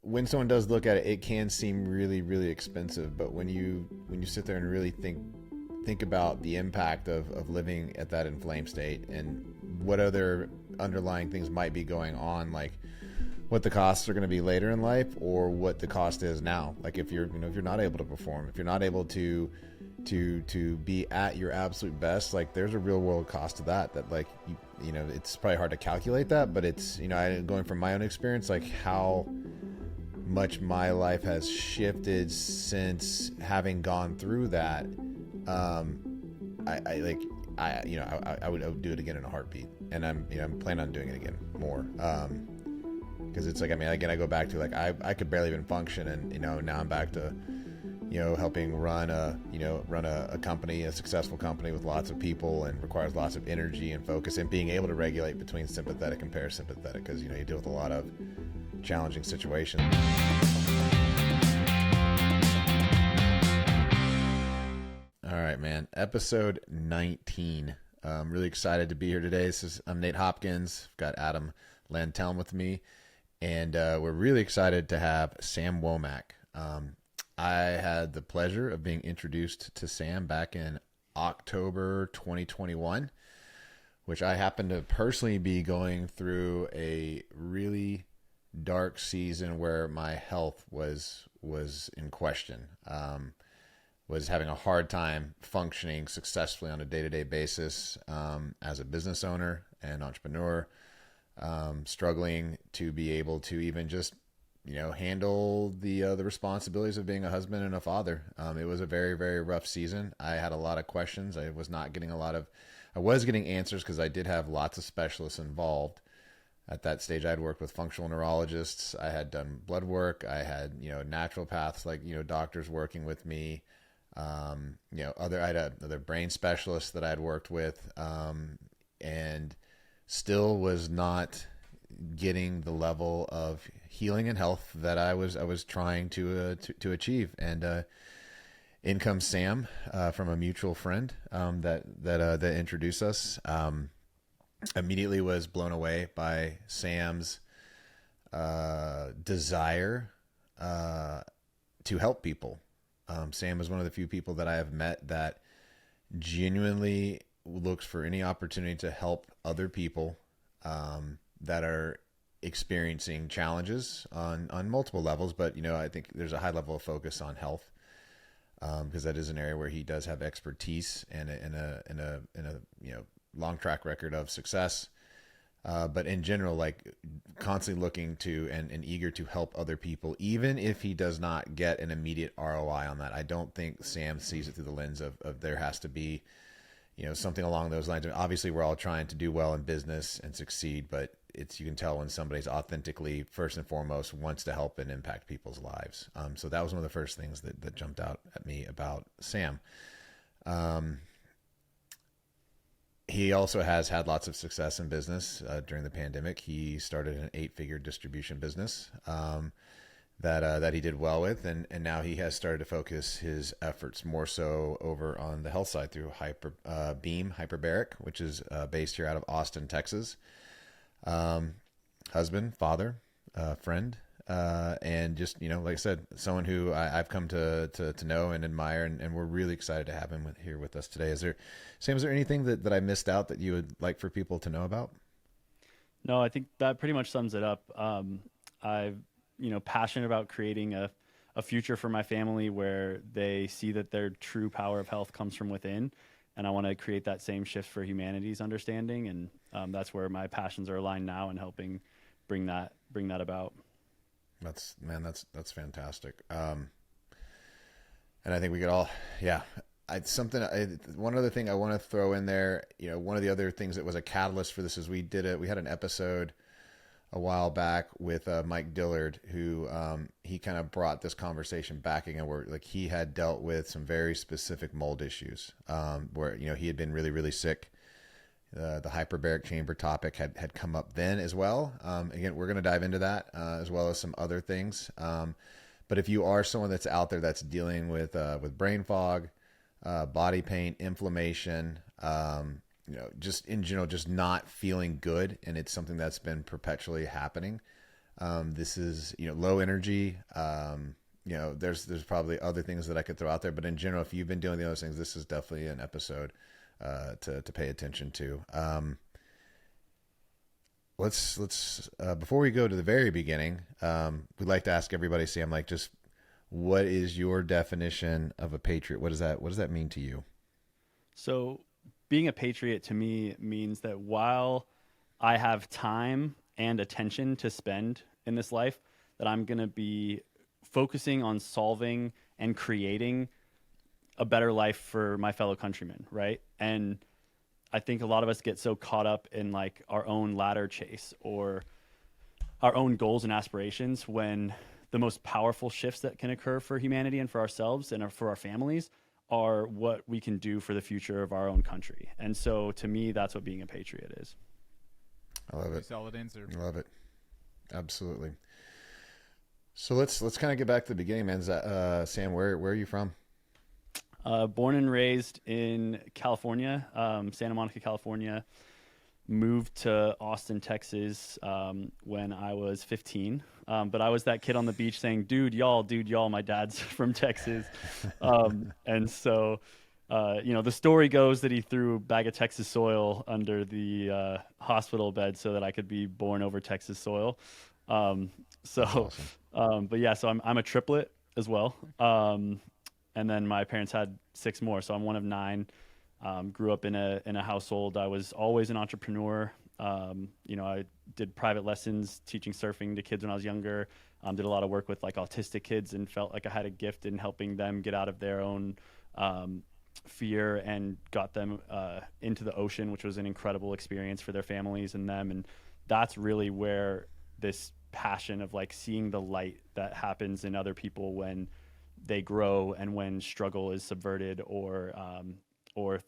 when someone does look at it, it can seem really, really expensive. But when you sit there and really think about the impact of living at that inflamed state and what other underlying things might be going on, like what the costs are going to be later in life or what the cost is now. Like if you're not able to perform, if you're not able to be at your absolute best, like there's a real world cost to that like it's probably hard to calculate that, but it's, going from my own experience, like how much my life has shifted since having gone through that. I would do it again in a heartbeat, and I'm planning on doing it again more. Because it's like, again, I go back to like I could barely even function, and now I'm back to helping run a company, a successful company with lots of people, and requires lots of energy and focus, and being able to regulate between sympathetic and parasympathetic, because you deal with a lot of challenging situations. All right, man. Episode 19. I'm really excited to be here today. I'm Nate Hopkins. I've got Adam Lantelm with me, and we're really excited to have Sam Womack. I had the pleasure of being introduced to Sam back in October 2021, which I happened to personally be going through a really dark season where my health was in question. Was having a hard time functioning successfully on a day-to-day basis as a business owner and entrepreneur, struggling to be able to even just handle the responsibilities of being a husband and a father. It was a very, very rough season. I had a lot of questions. I was getting answers because I did have lots of specialists involved. At that stage, I had worked with functional neurologists. I had done blood work. I had, naturopaths, like, doctors working with me. I had other brain specialists that I had worked with, and still was not getting the level of healing and health that I was trying to achieve. And in comes Sam from a mutual friend that introduced us. Immediately was blown away by Sam's desire to help people. Sam is one of the few people that I have met that genuinely looks for any opportunity to help other people that are experiencing challenges on multiple levels. But, I think there's a high level of focus on health because that is an area where he does have expertise and a long track record of success. But in general, like constantly looking to and eager to help other people, even if he does not get an immediate ROI on that. I don't think Sam sees it through the lens of there has to be, something along those lines. Obviously, we're all trying to do well in business and succeed, but you can tell when somebody's authentically, first and foremost, wants to help and impact people's lives. So that was one of the first things that jumped out at me about Sam. He also has had lots of success in business during the pandemic. He started an 8-figure distribution business that he did well with, and now he has started to focus his efforts more so over on the health side through Hyperbaric, which is based here out of Austin, Texas. Husband, father, friend, and just like I said, someone who I've come to know and admire, and we're really excited to have him here with us today. Sam, is there anything that I missed out that you would like for people to know about? No, I think that pretty much sums it up. I've passionate about creating a future for my family where they see that their true power of health comes from within, and I want to create that same shift for humanity's understanding, and that's where my passions are aligned now, and helping bring that about. That's fantastic. And I think we could all, yeah. One other thing I want to throw in there, one of the other things that was a catalyst for this is we had an episode a while back with Mike Dillard, who he kind of brought this conversation back again, where like he had dealt with some very specific mold issues, where he had been really, really sick. The hyperbaric chamber topic had come up then as well. Again, we're going to dive into that as well as some other things. But if you are someone that's out there that's dealing with brain fog, body pain, inflammation, just in general, just not feeling good, and it's something that's been perpetually happening, This is, low energy. There's probably other things that I could throw out there, but in general, if you've been doing the other things, this is definitely an episode to pay attention to. Let's before we go to the very beginning, we'd like to ask everybody, Sam, like, just what is your definition of a patriot? What does that mean to you? So being a patriot to me means that while I have time and attention to spend in this life, that I'm going to be focusing on solving and creating a better life for my fellow countrymen, right? And I think a lot of us get so caught up in like our own ladder chase or our own goals and aspirations when the most powerful shifts that can occur for humanity and for ourselves and for our families are what we can do for the future of our own country. And so to me, that's what being a patriot is. I love it. Solid answer. I love it. Absolutely. So let's kind of get back to the beginning, man. Sam, where are you from? Born and raised in California, Santa Monica, California. Moved to Austin, Texas when I was 15. But I was that kid on the beach saying, dude, y'all, my dad's from Texas. And so, the story goes that he threw a bag of Texas soil under the hospital bed so that I could be born over Texas soil. Awesome. But yeah, so I'm a triplet as well. And then my parents had 6 more, so I'm one of 9. Grew up in a household. I was always an entrepreneur. I did private lessons teaching surfing to kids when I was younger. Did a lot of work with like autistic kids and felt like I had a gift in helping them get out of their own fear and got them into the ocean, which was an incredible experience for their families and them. And that's really where this passion of like seeing the light that happens in other people when they grow and when struggle is subverted or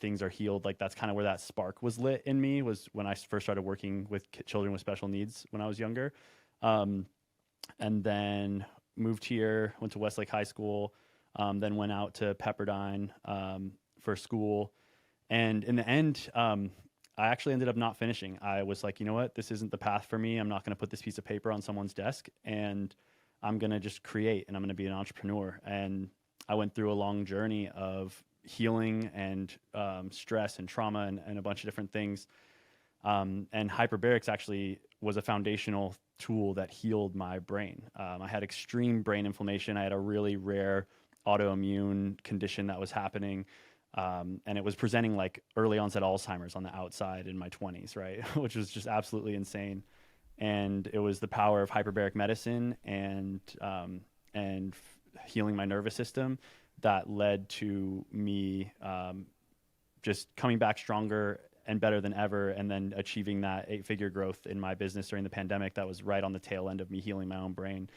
things are healed, like that's kind of where that spark was lit in me, was when I first started working with children with special needs when I was younger. And then moved here, went to Westlake High School, then went out to Pepperdine for school. And in the end, I actually ended up not finishing. I was like, you know what, this isn't the path for me. I'm not going to put this piece of paper on someone's desk, and I'm going to just create, and I'm going to be an entrepreneur. And I went through a long journey of healing and stress and trauma and a bunch of different things. And hyperbarics actually was a foundational tool that healed my brain. I had extreme brain inflammation. I had a really rare autoimmune condition that was happening. And it was presenting like early onset Alzheimer's on the outside in my 20s, right? Which was just absolutely insane. And it was the power of hyperbaric medicine and healing my nervous system that led to me just coming back stronger and better than ever, and then achieving that 8-figure growth in my business during the pandemic. That was right on the tail end of me healing my own brain.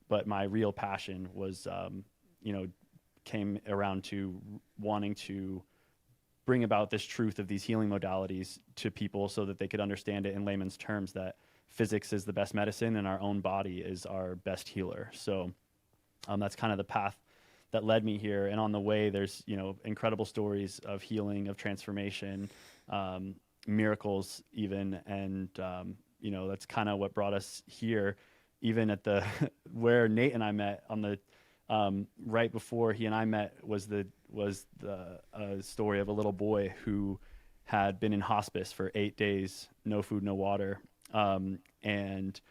But my real passion was, came around to wanting to bring about this truth of these healing modalities to people so that they could understand it in layman's terms, that physics is the best medicine and our own body is our best healer. So that's kind of the path that led me here. And on the way, there's, incredible stories of healing, of transformation, miracles even. And, that's kind of what brought us here, even at the, where Nate and I met on the, right before he and I met was the story of a little boy who had been in hospice for 8 days, no food, no water. And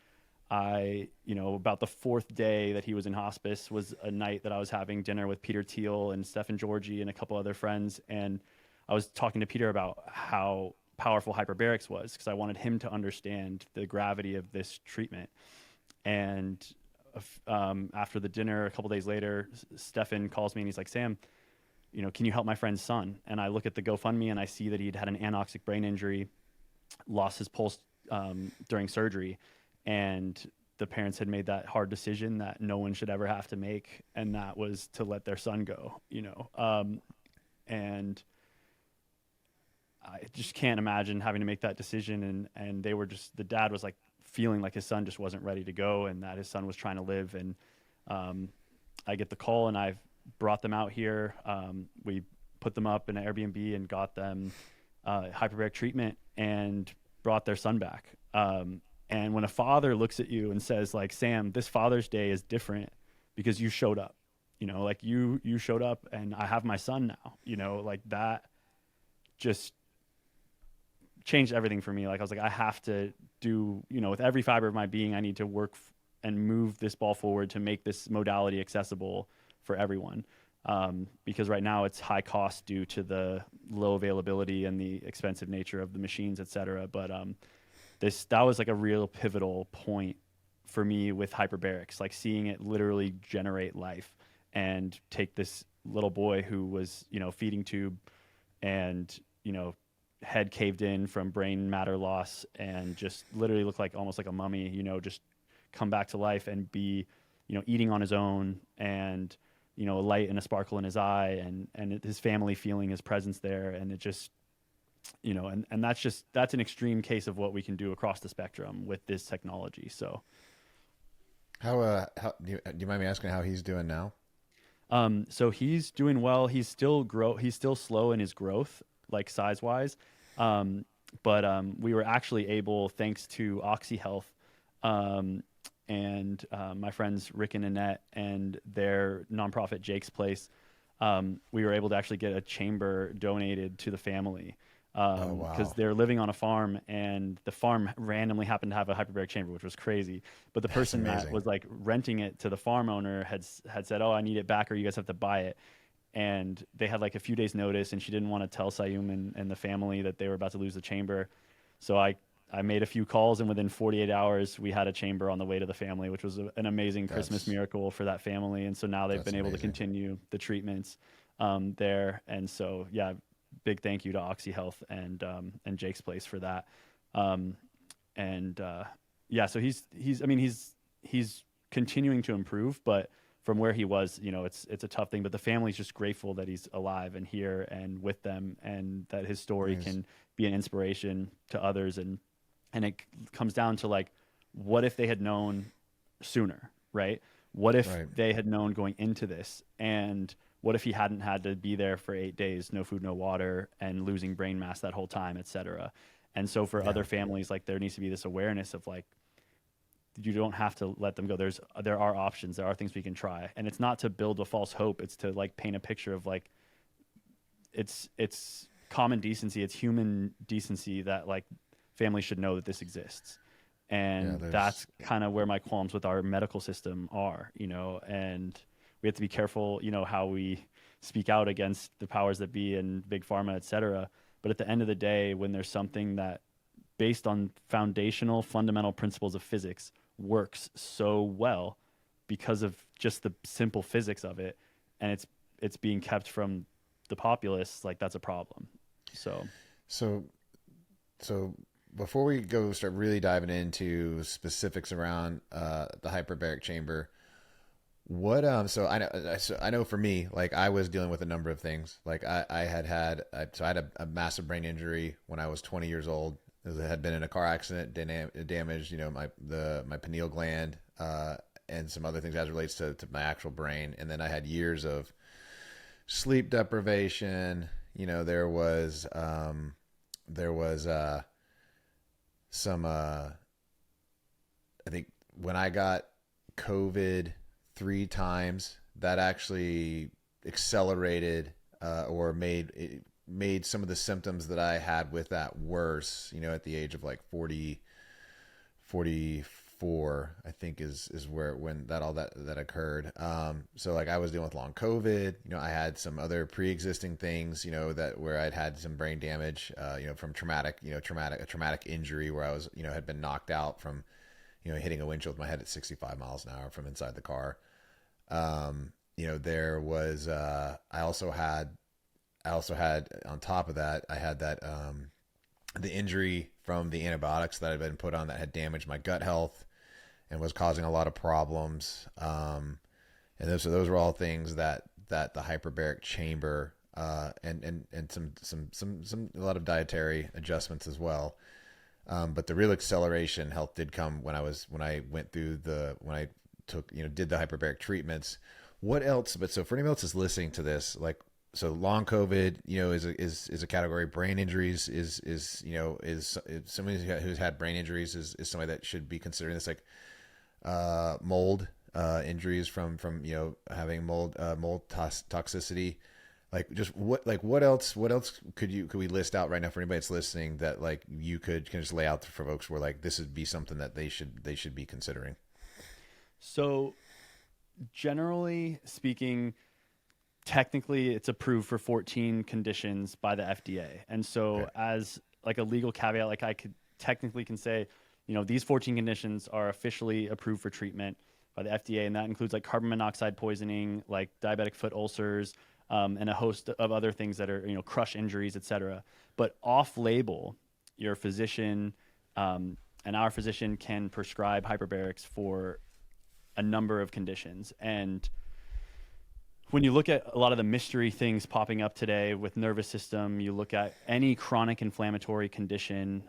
I, about the 4th day that he was in hospice was a night that I was having dinner with Peter Thiel and Stephen Georgie and a couple other friends. And I was talking to Peter about how powerful hyperbarics was, because I wanted him to understand the gravity of this treatment. And after the dinner, a couple days later, Stephen calls me and he's like, Sam, can you help my friend's son? And I look at the GoFundMe and I see that he'd had an anoxic brain injury, lost his pulse during surgery. And the parents had made that hard decision that no one should ever have to make, and that was to let their son go, and I just can't imagine having to make that decision. And they were just, the dad was like feeling like his son just wasn't ready to go and that his son was trying to live. And I get the call and I've brought them out here. We put them up in an Airbnb and got them hyperbaric treatment and brought their son back. And when a father looks at you and says like, Sam, this Father's Day is different because you showed up, like you showed up and I have my son now, like that just changed everything for me. Like I was like, I have to do, with every fiber of my being, I need to work and move this ball forward to make this modality accessible for everyone. Because right now it's high cost due to the low availability and the expensive nature of the machines, et cetera. But that was like a real pivotal point for me with hyperbarics, like seeing it literally generate life and take this little boy who was, feeding tube and, head caved in from brain matter loss and just literally looked like almost like a mummy, just come back to life and be, eating on his own and, a light and a sparkle in his eye and his family feeling his presence there. And it just, and that's an extreme case of what we can do across the spectrum with this technology. So How do you mind me asking how he's doing now? so he's doing well. He's still slow in his growth, like size wise. But we were actually able, thanks to Oxy Health, and my friends Rick and Annette and their nonprofit Jake's Place, we were able to actually get a chamber donated to the family. Oh, wow. Because they're living on a farm and the farm randomly happened to have a hyperbaric chamber, which was crazy. But the person that was like renting it to the farm owner had said, "Oh, I need it back or you guys have to buy it." And they had like a few days notice and she didn't want to tell Sayum and the family that they were about to lose the chamber. So I made a few calls and within 48 hours we had a chamber on the way to the family, which was an amazing Christmas miracle for that family. And so now they've been able to continue the treatments there. And so, yeah, big thank you to Oxy Health and Jake's Place for that. Yeah, so he's continuing to improve, but from where he was, it's a tough thing, but the family's just grateful that he's alive and here and with them and that his story can be an inspiration to others. And it comes down to like, what if they had known sooner, right? What if they had known going into this, and what if he hadn't had to be there for 8 days, no food, no water, and losing brain mass that whole time, et cetera. And so for other families, like there needs to be this awareness of like, you don't have to let them go. There are options. There are things we can try. And it's not to build a false hope. It's to like paint a picture of like, it's common decency. It's human decency that like families should know that this exists. And that's kind of where my qualms with our medical system are, and we have to be careful, how we speak out against the powers that be and big pharma, et cetera. But at the end of the day, when there's something that based on foundational fundamental principles of physics works so well because of just the simple physics of it, and it's being kept from the populace, like that's a problem. So before we start really diving into specifics around the hyperbaric chamber, what so I know for me, like I was dealing with a number of things. Like I had a massive brain injury when I was 20 years old. I had been in a car accident, damaged, my pineal gland, and some other things as it relates to my actual brain. And then I had years of sleep deprivation. There was some, I think when I got COVID 3 times, that actually accelerated, or made some of the symptoms that I had with that worse, at the age of like 44, I think is when that occurred. So like I was dealing with long COVID, I had some other pre-existing things, where I'd had some brain damage, from traumatic injury where I was, had been knocked out from, hitting a windshield with my head at 65 miles an hour from inside the car. There was, I also had on top of that, I had that, the injury from the antibiotics that had been put on that had damaged my gut health and was causing a lot of problems. So those were all things that the hyperbaric chamber, and some a lot of dietary adjustments as well. But the real acceleration health did come when I took, did the hyperbaric treatments. What else? But so for anyone else is listening to this, like, so long COVID, is a category. Brain injuries is somebody who's had brain injuries is somebody that should be considering this, like mold injuries from having mold toxicity. Like, just what else could we list out right now for anybody that's listening that like you can just lay out for folks where like this would be something that they should be considering. So generally speaking, technically it's approved for 14 conditions by the FDA. And so Okay. as like a legal caveat, like I could technically can say, these 14 conditions are officially approved for treatment by the FDA. And that includes like carbon monoxide poisoning, like diabetic foot ulcers, and a host of other things that are, crush injuries, et cetera. But off label, your physician, and our physician can prescribe hyperbarics for a number of conditions. And when you look at a lot of the mystery things popping up today with nervous system, you look at any chronic inflammatory condition,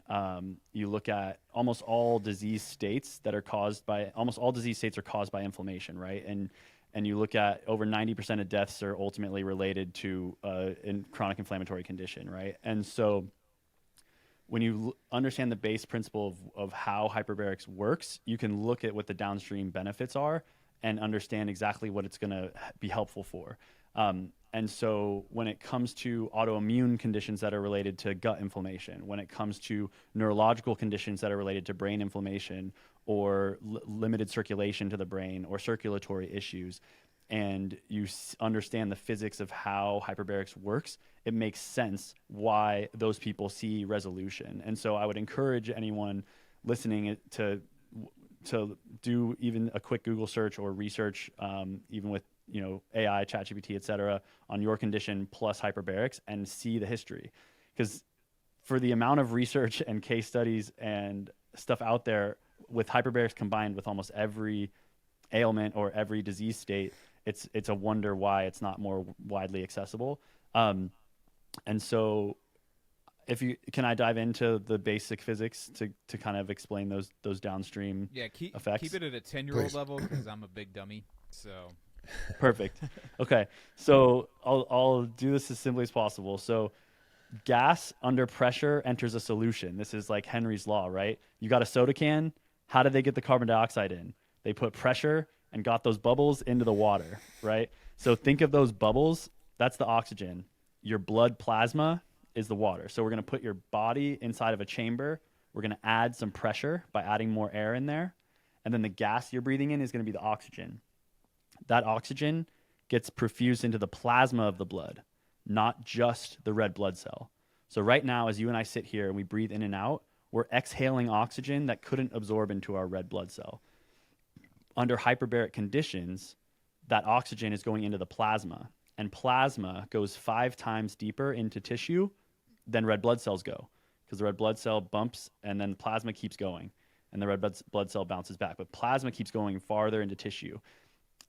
you look at almost all disease states are caused by inflammation, right? And you look at over 90% of deaths are ultimately related to chronic inflammatory condition, right? And so when you understand the base principle of how hyperbarics works, you can look at what the downstream benefits are and understand exactly what it's going to be helpful for. And so when it comes to autoimmune conditions that are related to gut inflammation, when it comes to neurological conditions that are related to brain inflammation or limited circulation to the brain or circulatory issues, and you understand the physics of how hyperbarics works, it makes sense why those people see resolution. And so I would encourage anyone listening to do even a quick Google search or research, even with AI, ChatGPT, et cetera, on your condition plus hyperbarics and see the history. Because for the amount of research and case studies and stuff out there with hyperbarics combined with almost every ailment or every disease state, it's a wonder why it's not more widely accessible. And so can I dive into the basic physics to kind of explain those downstream effects? Keep it at a 10-year-old level because I'm a big dummy. So perfect. Okay, so I'll do this as simply as possible. So gas under pressure enters a solution. This is like Henry's law, right? You got a soda can. How did they get the carbon dioxide in? They put pressure and got those bubbles into the water, right? So think of those bubbles. That's the oxygen. Your blood plasma is the water. So we're going to put your body inside of a chamber. We're going to add some pressure by adding more air in there. And then the gas you're breathing in is going to be the oxygen. That oxygen gets perfused into the plasma of the blood, not just the red blood cell. So right now, as you and I sit here and we breathe in and out, we're exhaling oxygen that couldn't absorb into our red blood cell. Under hyperbaric conditions, that oxygen is going into the plasma, and plasma goes 5 times deeper into tissue than red blood cells go, because the red blood cell bumps and then plasma keeps going, and the red blood cell bounces back. But plasma keeps going farther into tissue.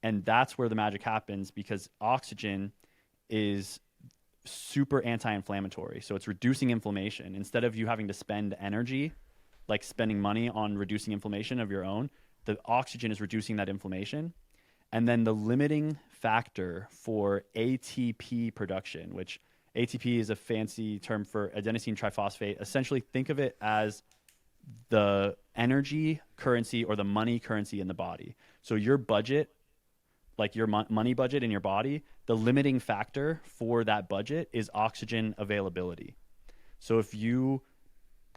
And that's where the magic happens, because oxygen is super anti-inflammatory. So it's reducing inflammation. Instead of you having to spend energy, like spending money on reducing inflammation of your own, the oxygen is reducing that inflammation. And then the limiting factor for ATP production, which ATP is a fancy term for adenosine triphosphate. Essentially, think of it as the energy currency or the money currency in the body. So your budget, like your money budget in your body, the limiting factor for that budget is oxygen availability. So if you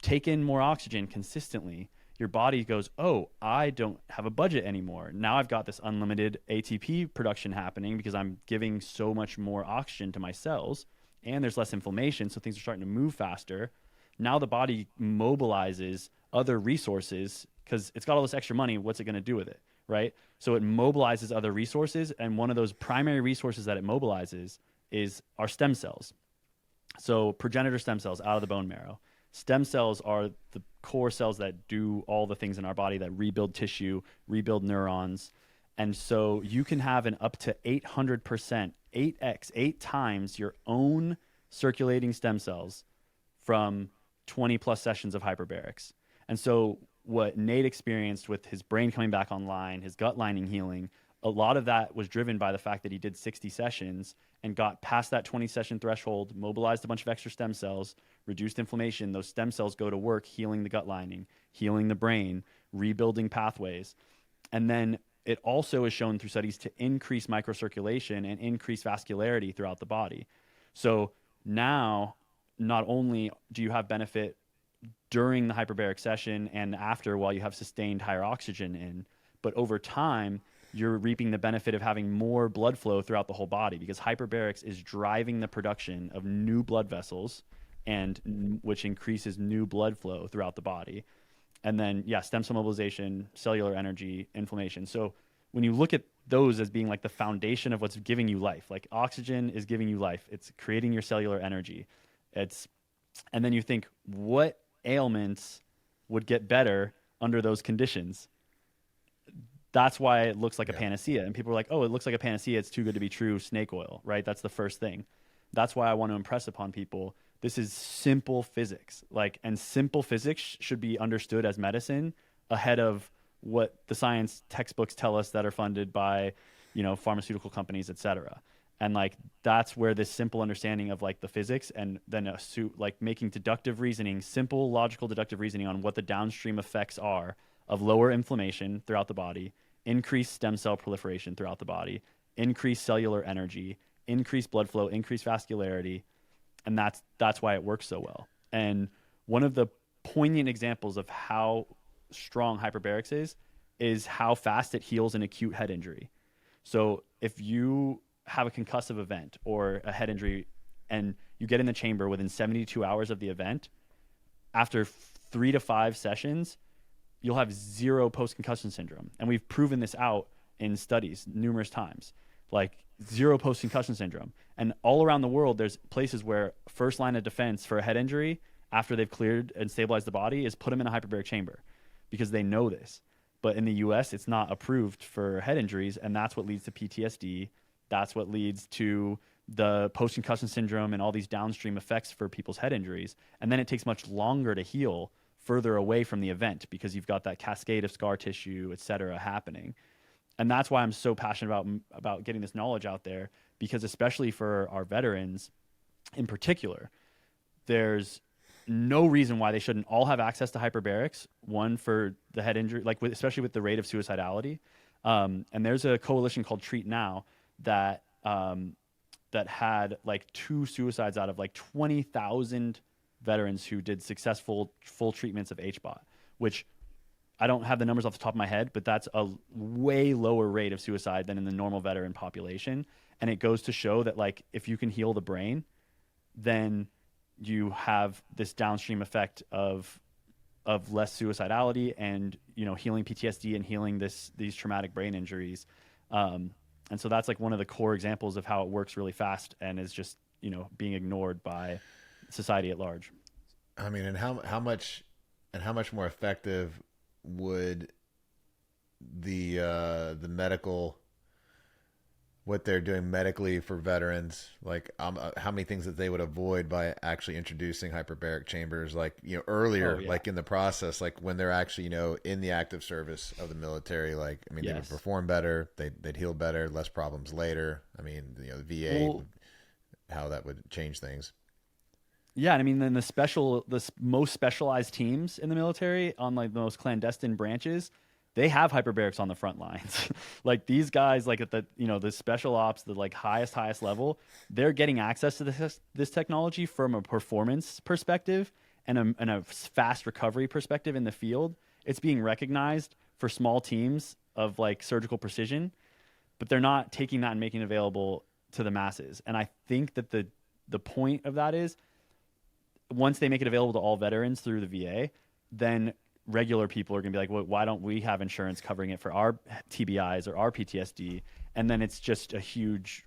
take in more oxygen consistently, your body goes, oh, I don't have a budget anymore. Now I've got this unlimited ATP production happening because I'm giving so much more oxygen to my cells, and there's less inflammation, so things are starting to move faster. Now the body mobilizes other resources because it's got all this extra money. What's it going to do with it, right? So it mobilizes other resources, and one of those primary resources that it mobilizes is our stem cells. So progenitor stem cells out of the bone marrow. Stem cells are the core cells that do all the things in our body that rebuild tissue, rebuild neurons. And so you can have an up to 800%, 8 times your own circulating stem cells from 20 plus sessions of hyperbarics. And so what Nate experienced with his brain coming back online, his gut lining healing, a lot of that was driven by the fact that he did 60 sessions and got past that 20 session threshold, mobilized a bunch of extra stem cells, reduced inflammation. Those stem cells go to work healing the gut lining, healing the brain, rebuilding pathways. And then it also is shown through studies to increase microcirculation and increase vascularity throughout the body. So now, not only do you have benefit during the hyperbaric session and after while you have sustained higher oxygen in, but over time, you're reaping the benefit of having more blood flow throughout the whole body, because hyperbarics is driving the production of new blood vessels, and which increases new blood flow throughout the body. And then, stem cell mobilization, cellular energy, inflammation. So when you look at those as being like the foundation of what's giving you life, like oxygen is giving you life. It's creating your cellular energy. And then you think, what ailments would get better under those conditions? That's why it looks like a panacea. And people are like, oh, it looks like a panacea. It's too good to be true. Snake oil, right? That's the first thing. That's why I want to impress upon people. This is simple physics. And simple physics should be understood as medicine ahead of what the science textbooks tell us that are funded by, pharmaceutical companies, et cetera. And that's where this simple understanding of the physics, and then making deductive reasoning, simple logical deductive reasoning on what the downstream effects are of lower inflammation throughout the body, increased stem cell proliferation throughout the body, increased cellular energy, increased blood flow, increased vascularity. And that's why it works so well. And one of the poignant examples of how strong hyperbarics is how fast it heals an acute head injury. So if you have a concussive event or a head injury and you get in the chamber within 72 hours of the event, after 3 to 5 sessions, you'll have 0 post-concussion syndrome. And we've proven this out in studies numerous times, 0 post-concussion syndrome. And all around the world, there's places where first line of defense for a head injury after they've cleared and stabilized the body is put them in a hyperbaric chamber, because they know this. But in the US, it's not approved for head injuries, and that's what leads to PTSD. That's what leads to the post-concussion syndrome and all these downstream effects for people's head injuries. And then it takes much longer to heal further away from the event, because you've got that cascade of scar tissue, et cetera, happening. And that's why I'm so passionate about getting this knowledge out there, because especially for our veterans in particular, there's no reason why they shouldn't all have access to hyperbarics. One, for the head injury, especially with the rate of suicidality. And there's a coalition called Treat Now that had 2 suicides out of 20,000 veterans who did successful full treatments of HBOT, which I don't have the numbers off the top of my head, but that's a way lower rate of suicide than in the normal veteran population. And it goes to show that if you can heal the brain, then you have this downstream effect of less suicidality and, healing PTSD and healing these traumatic brain injuries. And so that's one of the core examples of how it works really fast and is just, being ignored by society at large. I mean, and how much more effective would the medical, what they're doing medically for veterans, how many things that they would avoid by actually introducing hyperbaric chambers, earlier, in the process, when they're actually, in the active service of the military, they would perform better, they'd heal better, less problems later. I mean, the VA, how that would change things. Yeah, and I mean, then the most specialized teams in the military on the most clandestine branches, they have hyperbarics on the front lines. These guys, at the the special ops, the highest level, they're getting access to this technology from a performance perspective and a fast recovery perspective in the field. It's being recognized for small teams of surgical precision, but they're not taking that and making it available to the masses. And I think that the point of that is, once they make it available to all veterans through the VA, then regular people are going to be like, well, why don't we have insurance covering it for our TBIs or our PTSD? And then it's just a huge,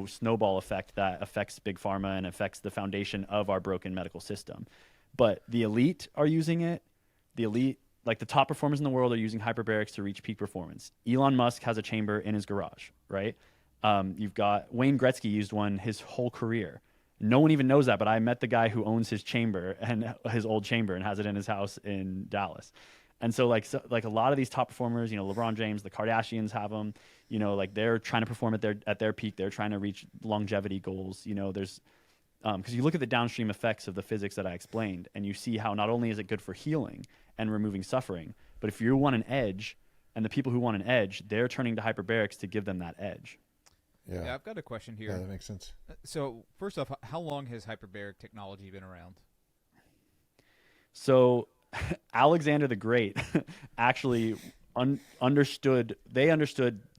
snowball effect that affects big pharma and affects the foundation of our broken medical system. But the elite are using it. The elite, the top performers in the world, are using hyperbarics to reach peak performance. Elon Musk has a chamber in his garage, right? You've got Wayne Gretzky used one his whole career. No one even knows that, but I met the guy who owns his chamber and his old chamber and has it in his house in Dallas. And so like a lot of these top performers, LeBron James, the Kardashians have them, like they're trying to perform at their peak. They're trying to reach longevity goals. There's because you look at the downstream effects of the physics that I explained, and you see how not only is it good for healing and removing suffering, but if you want an edge, and the people who want an edge, they're turning to hyperbarics to give them that edge. Yeah, I've got a question here. Yeah, that makes sense. So first off, how long has hyperbaric technology been around? So Alexander the Great actually understood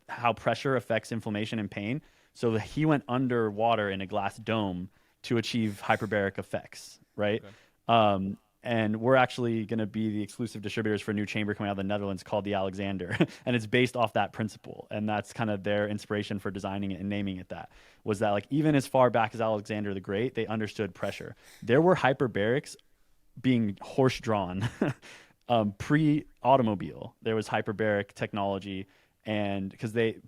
how pressure affects inflammation and pain. So he went underwater in a glass dome to achieve hyperbaric effects, right? Okay. And we're actually going to be the exclusive distributors for a new chamber coming out of the Netherlands called the Alexander. And it's based off that principle. And that's kind of their inspiration for designing it and naming it that, was that like even as far back as Alexander the Great, they understood pressure. There were hyperbarics being horse-drawn pre-automobile. There was hyperbaric technology, and because they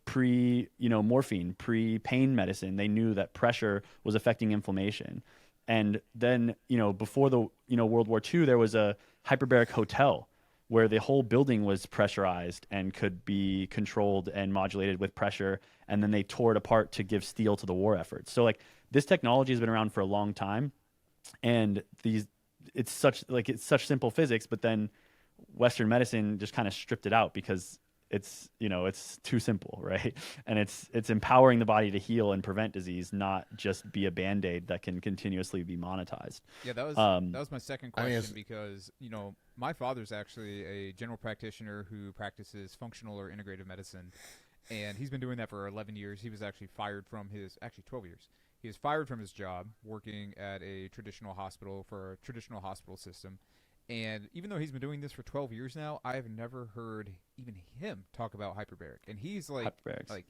morphine, pre-pain medicine, they knew that pressure was affecting inflammation. And then, before the, World War II, there was a hyperbaric hotel where the whole building was pressurized and could be controlled and modulated with pressure. And then they tore it apart to give steel to the war efforts. So like this technology has been around for a long time, and it's such simple physics, but then Western medicine just kind of stripped it out because it's too simple, right? And it's empowering the body to heal and prevent disease, not just be a Band-Aid that can continuously be monetized. Yeah, that was my second question, because my father's actually a general practitioner who practices functional or integrative medicine, and he's been doing that for 11 years. He was actually fired from 12 years. He was fired from his job working at a traditional hospital for a traditional hospital system. And even though he's been doing this for 12 years now, I have never heard even him talk about hyperbaric. And he's like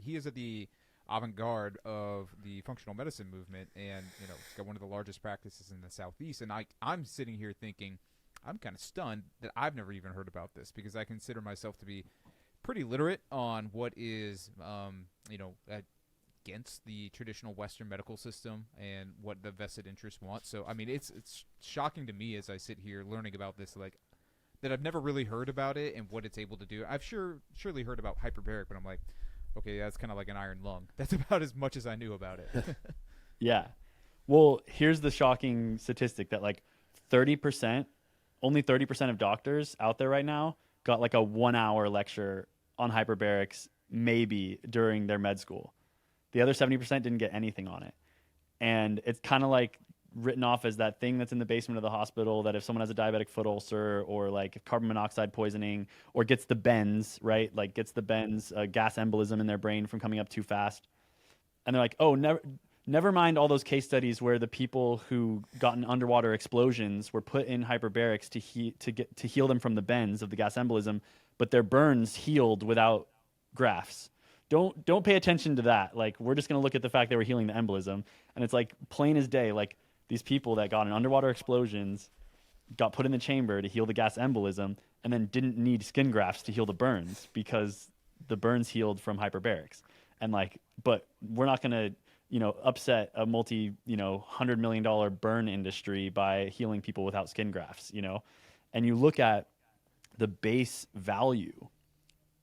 he is at the avant-garde of the functional medicine movement, and he's got one of the largest practices in the Southeast. And I'm sitting here thinking, I'm kind of stunned that I've never even heard about this, because I consider myself to be pretty literate on what is against the traditional Western medical system and what the vested interests want. So, I mean, it's shocking to me as I sit here learning about this, like, that I've never really heard about it and what it's able to do. I've surely heard about hyperbaric, but I'm like, okay, that's kind of like an iron lung. That's about as much as I knew about it. Yeah. Well, here's the shocking statistic that like only 30% of doctors out there right now got like a 1-hour lecture on hyperbarics maybe during their med school. The other 70% didn't get anything on it. And it's kind of like written off as that thing that's in the basement of the hospital, that if someone has a diabetic foot ulcer, or like carbon monoxide poisoning, or gets the bends, right? Like gets the bends, gas embolism in their brain from coming up too fast. And they're like, oh, never mind all those case studies where the people who got in underwater explosions were put in hyperbarics to heal them from the bends of the gas embolism, but their burns healed without grafts. Don't pay attention to that. Like, we're just going to look at the fact they were healing the embolism. And it's like plain as day, like these people that got in underwater explosions got put in the chamber to heal the gas embolism and then didn't need skin grafts to heal the burns because the burns healed from hyperbarics. And like, but we're not going to, upset a $100 million burn industry by healing people without skin grafts, And you look at the base value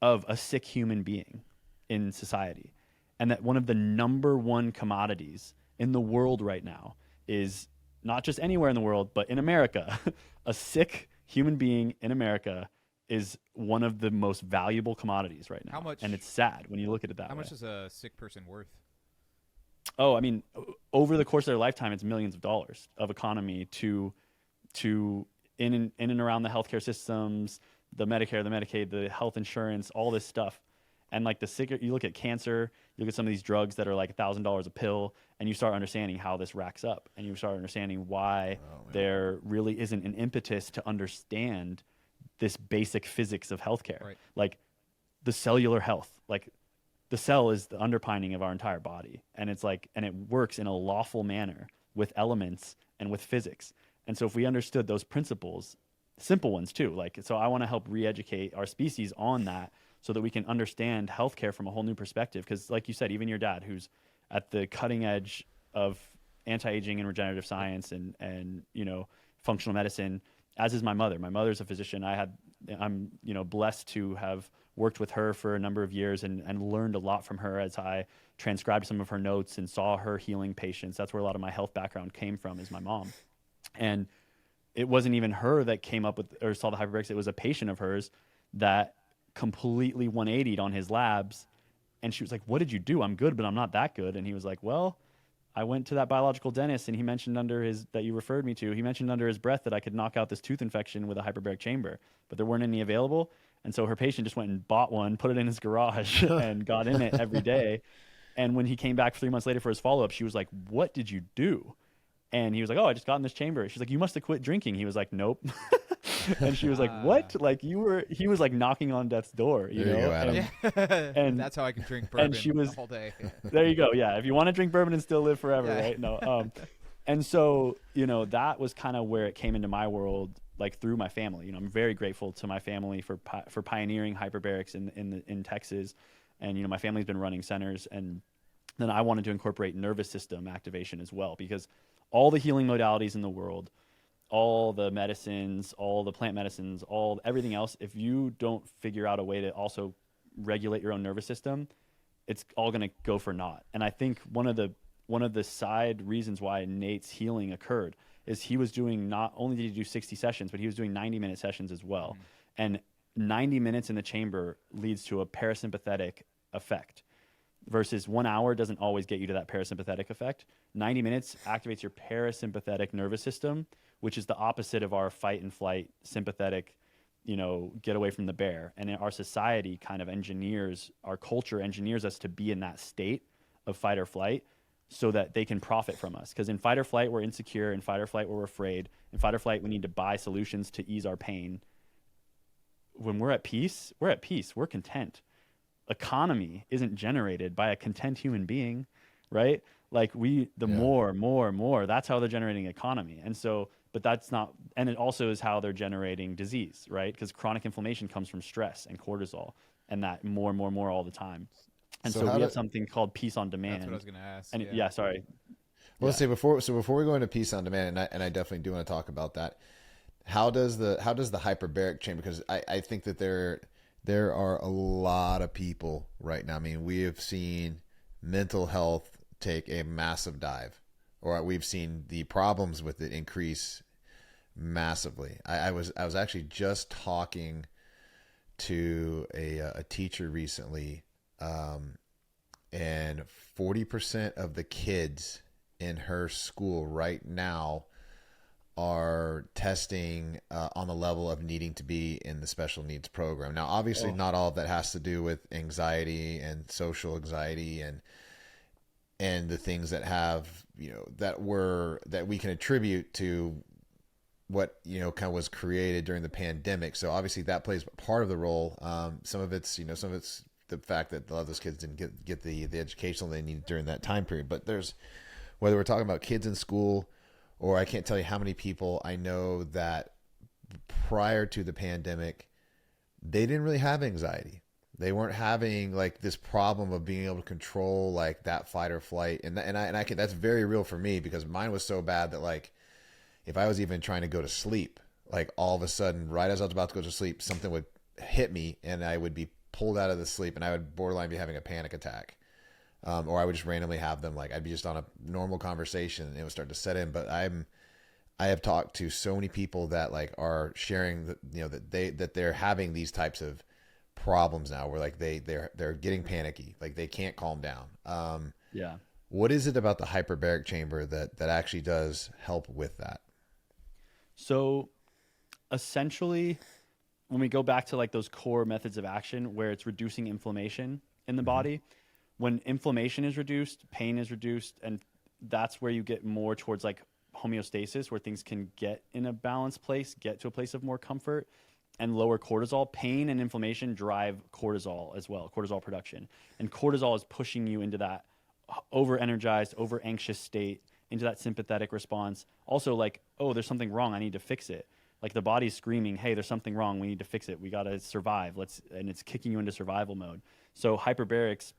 of a sick human being in society, and that one of the number one commodities in the world right now is not just anywhere in the world, but in America. A sick human being in America is one of the most valuable commodities right now. How much? And it's sad when you look at it that way. How much is a sick person worth? Oh, I mean, over the course of their lifetime, it's millions of dollars of economy to in and around the healthcare systems, the Medicare, the Medicaid, the health insurance, all this stuff. And like the sicker, you look at cancer, you look at some of these drugs that are like $1,000 a pill, and you start understanding how this racks up, and you start understanding why there really isn't an impetus to understand this basic physics of healthcare. Right. Like the cellular health, like the cell is the underpinning of our entire body, and it's like, and it works in a lawful manner with elements and with physics. And so if we understood those principles, simple ones too, like, so I want to help re-educate our species on that, so that we can understand healthcare from a whole new perspective. Because like you said, even your dad, who's at the cutting edge of anti-aging and regenerative science and functional medicine, as is my mother. My mother's a physician. I had I'm, blessed to have worked with her for a number of years and learned a lot from her as I transcribed some of her notes and saw her healing patients. That's where a lot of my health background came from, is my mom. And it wasn't even her that came up with or saw the hyperbarics. It was a patient of hers that completely 180'd on his labs. And she was like, "What did you do? I'm good, but I'm not that good." And he was like, "Well, I went to that biological dentist, and he mentioned that you referred me to, he mentioned under his breath that I could knock out this tooth infection with a hyperbaric chamber, but there weren't any available." And so her patient just went and bought one, put it in his garage and got in it every day. And when he came back 3 months later for his follow-up, she was like, "What did you do?" And he was like, "Oh, I just got in this chamber." She's like, "You must have quit drinking." He was like, "Nope." And she was like, "What?" Like he was like knocking on death's door, you There know? you go, Adam. And that's how I can drink bourbon and she was, the whole day. There you go. Yeah. If you want to drink bourbon and still live forever, Yeah. right? No. And so, that was kind of where it came into my world, like through my family. I'm very grateful to my family for pioneering hyperbarics in Texas. And, my family's been running centers, and then I wanted to incorporate nervous system activation as well, because all the healing modalities in the world, all the medicines, all the plant medicines, everything else, if you don't figure out a way to also regulate your own nervous system, it's all going to go for naught. And I think one of the side reasons why Nate's healing occurred is he was doing, not only did he do 60 sessions, but he was doing 90-minute sessions as well. And 90 minutes in the chamber leads to a parasympathetic effect, versus 1 hour doesn't always get you to that parasympathetic effect. 90 minutes activates your parasympathetic nervous system, which is the opposite of our fight and flight sympathetic, get away from the bear. And our society kind of our culture engineers us to be in that state of fight or flight so that they can profit from us. Because in fight or flight, we're insecure. In fight or flight, we're afraid. In fight or flight, we need to buy solutions to ease our pain. When we're at peace, we're content. Economy isn't generated by a content human being, right? Like more, that's how they're generating economy. And so, but that's not, and it also is how they're generating disease, right? Because chronic inflammation comes from stress and cortisol, and that more all the time. And so we have something called peace on demand. That's what I was going to ask. And yeah, sorry. Well, let's say before we go into peace on demand, and I definitely do want to talk about that. How does the hyperbaric chamber? Because I think that there are a lot of people right now. I mean, we have seen mental health take a massive dive, or we've seen the problems with it increase massively. I was actually just talking to a teacher recently, and 40% of the kids in her school right now are testing on the level of needing to be in the special needs program. Now, obviously, not all of that has to do with anxiety and social anxiety and the things that have, that we can attribute to what, kind of was created during the pandemic. So obviously that plays part of the role. Some of it's the fact that a lot of those kids didn't get the educational they needed during that time period. But whether we're talking about kids in school, or I can't tell you how many people I know that prior to the pandemic, they didn't really have anxiety. They weren't having like this problem of being able to control like that fight or flight. And I can, that's very real for me, because mine was so bad that like, if I was even trying to go to sleep, like all of a sudden, right as I was about to go to sleep, something would hit me and I would be pulled out of the sleep and I would borderline be having a panic attack. Or I would just randomly have them, like I'd be just on a normal conversation and it would start to set in. But I have talked to so many people that like are sharing that, that they're having these types of problems now, where like they're getting panicky, like they can't calm down. Yeah. What is it about the hyperbaric chamber that actually does help with that? So essentially, when we go back to like those core methods of action where it's reducing inflammation in the body, when inflammation is reduced, pain is reduced, and that's where you get more towards like homeostasis, where things can get in a balanced place, get to a place of more comfort, and lower cortisol. Pain and inflammation drive cortisol as well, cortisol production. And cortisol is pushing you into that over-energized, over-anxious state, into that sympathetic response. Also like, oh, there's something wrong, I need to fix it. Like the body's screaming, hey, there's something wrong, we need to fix it, we got to survive. And it's kicking you into survival mode. So hyperbarics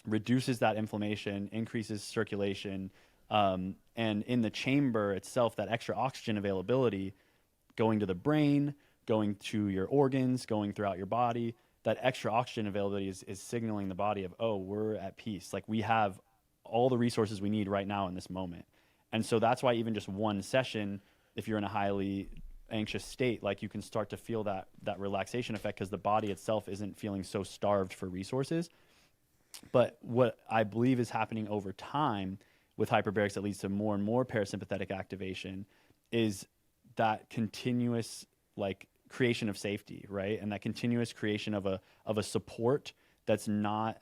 reduces that inflammation, increases circulation, and in the chamber itself, that extra oxygen availability going to the brain, going to your organs, going throughout your body. That extra oxygen availability is signaling the body of, oh, we're at peace. Like we have all the resources we need right now in this moment. And so that's why even just one session, if you're in a highly anxious state, like you can start to feel that relaxation effect because the body itself isn't feeling so starved for resources. But what I believe is happening over time with hyperbarics that leads to more and more parasympathetic activation is that continuous like creation of safety, right? And that continuous creation of a support that's not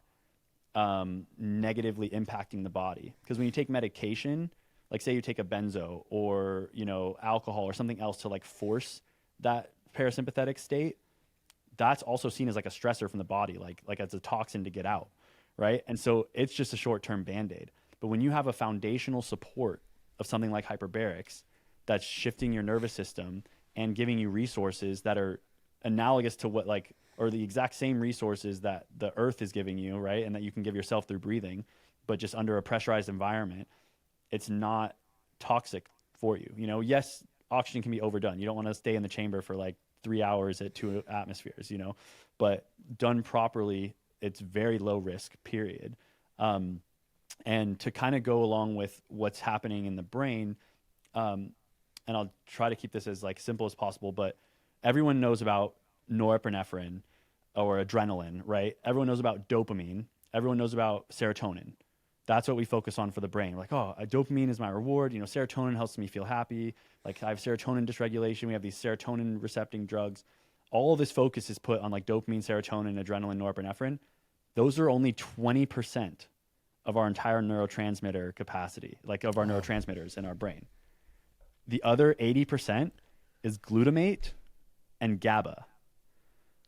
negatively impacting the body. Because when you take medication, like say you take a benzo or, you know, alcohol or something else to like force that parasympathetic state, that's also seen as like a stressor from the body, like as a toxin to get out, right? And so it's just a short-term Band-Aid. But when you have a foundational support of something like hyperbarics that's shifting your nervous system and giving you resources that are analogous to what like, or the exact same resources that the earth is giving you, right? And that you can give yourself through breathing, but just under a pressurized environment, it's not toxic for you. You know, yes, oxygen can be overdone. You don't want to stay in the chamber for like 3 hours at 2 atmospheres, you know, but done properly, it's very low risk, period. And to kind of go along with what's happening in the brain, and I'll try to keep this as like simple as possible, but everyone knows about norepinephrine or adrenaline, right? Everyone knows about dopamine. Everyone knows about serotonin. That's what we focus on for the brain. Like, oh, dopamine is my reward. You know, serotonin helps me feel happy. Like I have serotonin dysregulation. We have these serotonin recepting drugs. All of this focus is put on like dopamine, serotonin, adrenaline, norepinephrine. Those are only 20% of our entire neurotransmitter capacity, like of our neurotransmitters in our brain. The other 80% is glutamate and GABA,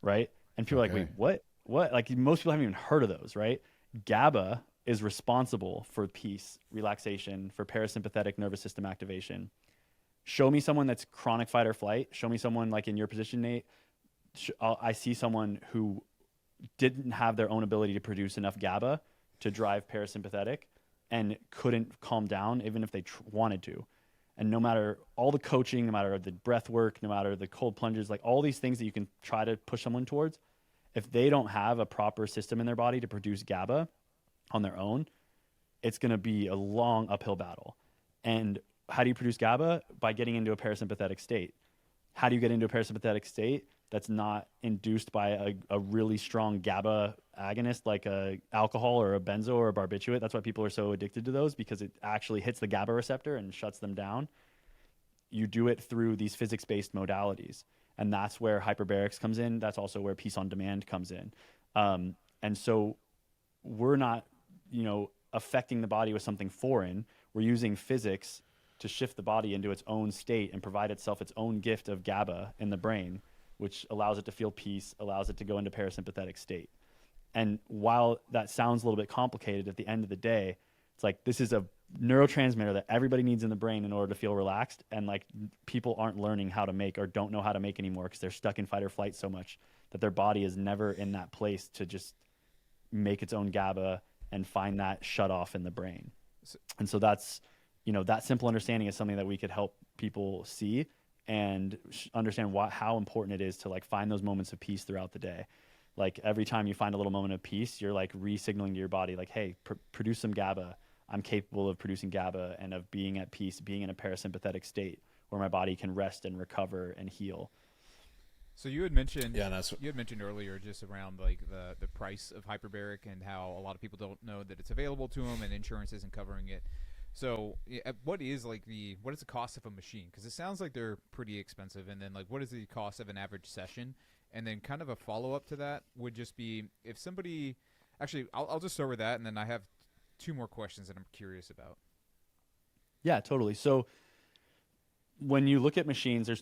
right? And people are like, wait, what? Like most people haven't even heard of those, right? GABA is responsible for peace, relaxation, for parasympathetic nervous system activation. Show me someone that's chronic fight or flight. Show me someone like in your position, Nate. I see someone who didn't have their own ability to produce enough GABA to drive parasympathetic and couldn't calm down even if they wanted to. And no matter all the coaching, no matter the breath work, no matter the cold plunges, like all these things that you can try to push someone towards, if they don't have a proper system in their body to produce GABA on their own, it's going to be a long uphill battle. And how do you produce GABA? By getting into a parasympathetic state. How do you get into a parasympathetic state that's not induced by a really strong GABA agonist like a alcohol or a benzo or a barbiturate? That's why people are so addicted to those, because it actually hits the GABA receptor and shuts them down. You do it through these physics-based modalities. And that's where hyperbarics comes in. That's also where peace on demand comes in. And so we're not, you know, affecting the body with something foreign. We're using physics to shift the body into its own state and provide itself its own gift of GABA in the brain, which allows it to feel peace, allows it to go into parasympathetic state. And while that sounds a little bit complicated, at the end of the day, it's like this is a neurotransmitter that everybody needs in the brain in order to feel relaxed. And like people aren't learning how to make or don't know how to make anymore because they're stuck in fight or flight so much that their body is never in that place to just make its own GABA and find that shut off in the brain. And so that's, you know, that simple understanding is something that we could help people see and understand how important it is to like find those moments of peace throughout the day. Like every time you find a little moment of peace, you're like re-signaling to your body, like, hey, produce some GABA. I'm capable of producing GABA and of being at peace, being in a parasympathetic state where my body can rest and recover and heal. So you had mentioned, you had mentioned earlier just around like the price of hyperbaric and how a lot of people don't know that it's available to them and insurance isn't covering it. So what is the cost of a machine? Because it sounds like they're pretty expensive. And then like what is the cost of an average session? And then kind of a follow up to that would just be if somebody, actually I'll just start with that, and then I have 2 more questions that I'm curious about. Yeah, totally. So when you look at machines, there's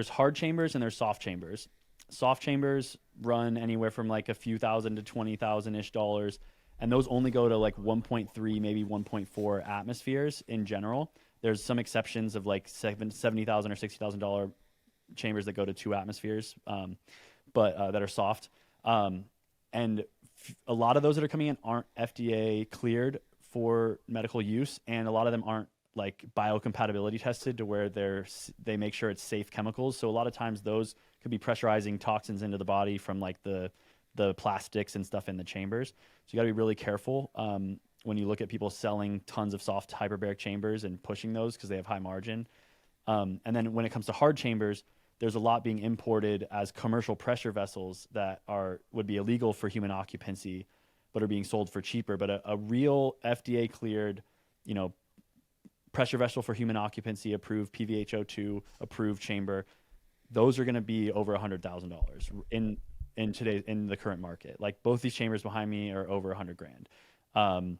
hard chambers and there's soft chambers. Soft chambers run anywhere from like a few thousand to $20,000-ish dollars. And those only go to like 1.3, maybe 1.4 atmospheres in general. There's some exceptions of like $70,000 or $60,000 chambers that go to 2 atmospheres, but that are soft. And a lot of those that are coming in aren't FDA cleared for medical use, and a lot of them aren't like biocompatibility tested to where they make sure it's safe chemicals. So a lot of times those could be pressurizing toxins into the body from like the plastics and stuff in the chambers. So you got to be really careful when you look at people selling tons of soft hyperbaric chambers and pushing those because they have high margin. And then when it comes to hard chambers, there's a lot being imported as commercial pressure vessels that would be illegal for human occupancy, but are being sold for cheaper. But a real FDA cleared, pressure vessel for human occupancy approved, PVHO2 approved chamber, those are going to be over $100,000 in the current market. Like both these chambers behind me are over $100,000.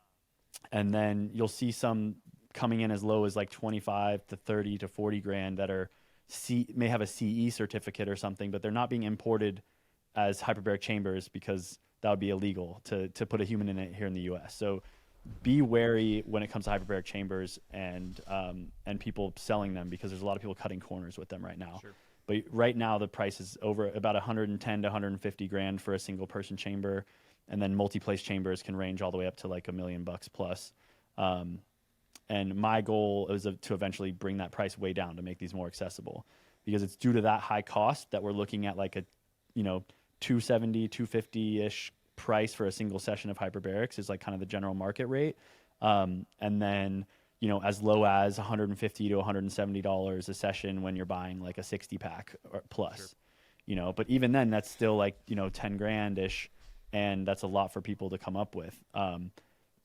And then you'll see some coming in as low as like 25 to 30 to 40 grand that are may have a CE certificate or something, but they're not being imported as hyperbaric chambers because that would be illegal to put a human in it here in the US. So be wary when it comes to hyperbaric chambers and people selling them, because there's a lot of people cutting corners with them right now. Sure. But right now the price is over about 110 to 150 grand for a single person chamber. And then multi-place chambers can range all the way up to like $1 million plus. And my goal is to eventually bring that price way down to make these more accessible, because it's due to that high cost that we're looking at like a, 270, 250-ish price for a single session of hyperbarics is like kind of the general market rate. And then, as low as $150 to $170 a session when you're buying like a 60 pack or plus, Sure. But even then that's still like, 10 grand ish. And that's a lot for people to come up with.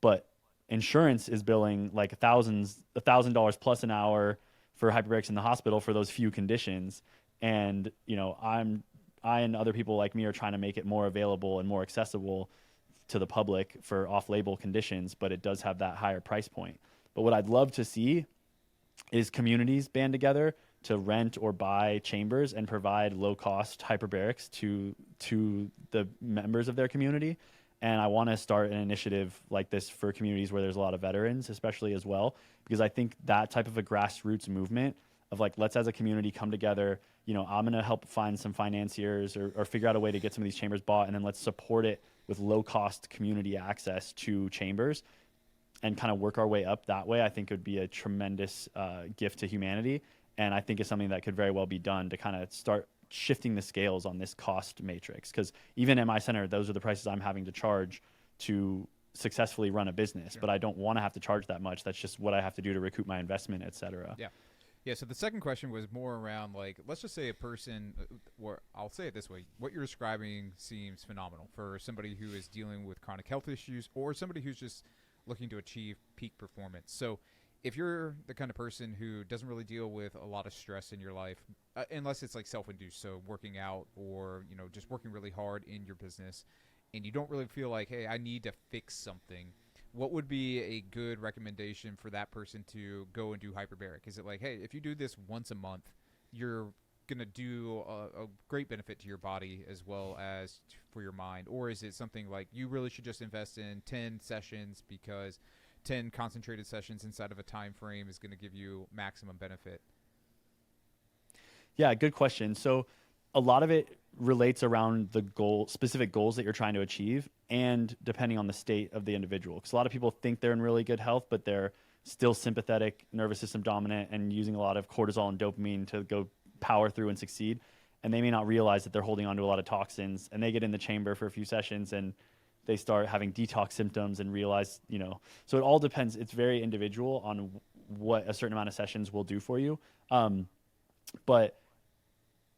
But insurance is billing like $1,000 plus an hour for hyperbarics in the hospital for those few conditions. And, I and other people like me are trying to make it more available and more accessible to the public for off-label conditions, but it does have that higher price point. But what I'd love to see is communities band together to rent or buy chambers and provide low-cost hyperbarics to the members of their community. And I want to start an initiative like this for communities where there's a lot of veterans, especially as well, because I think that type of a grassroots movement of like, let's as a community come together, I'm going to help find some financiers or figure out a way to get some of these chambers bought, and then let's support it with low-cost community access to chambers and kind of work our way up that way. I think it would be a tremendous gift to humanity. And I think it's something that could very well be done to kind of start shifting the scales on this cost matrix. Because even at my center, those are the prices I'm having to charge to successfully run a business. Yeah. But I don't want to have to charge that much. That's just what I have to do to recoup my investment, et cetera. Yeah. Yeah, so the second question was more around, like, let's just say a person, or I'll say it this way, what you're describing seems phenomenal for somebody who is dealing with chronic health issues or somebody who's just looking to achieve peak performance. So if you're the kind of person who doesn't really deal with a lot of stress in your life, unless it's like self-induced, so working out or, just working really hard in your business, and you don't really feel like, hey, I need to fix something, what would be a good recommendation for that person to go and do hyperbaric? Is it like, hey, if you do this once a month, you're going to do a great benefit to your body as well as for your mind? Or is it something like you really should just invest in 10 sessions because 10 concentrated sessions inside of a time frame is going to give you maximum benefit? Yeah, good question. So a lot of it relates around the specific goals that you're trying to achieve, and depending on the state of the individual. Because a lot of people think they're in really good health, but they're still sympathetic, nervous system dominant, and using a lot of cortisol and dopamine to go power through and succeed. And they may not realize that they're holding on to a lot of toxins, and they get in the chamber for a few sessions and they start having detox symptoms and realize, so it all depends. It's very individual on what a certain amount of sessions will do for you. But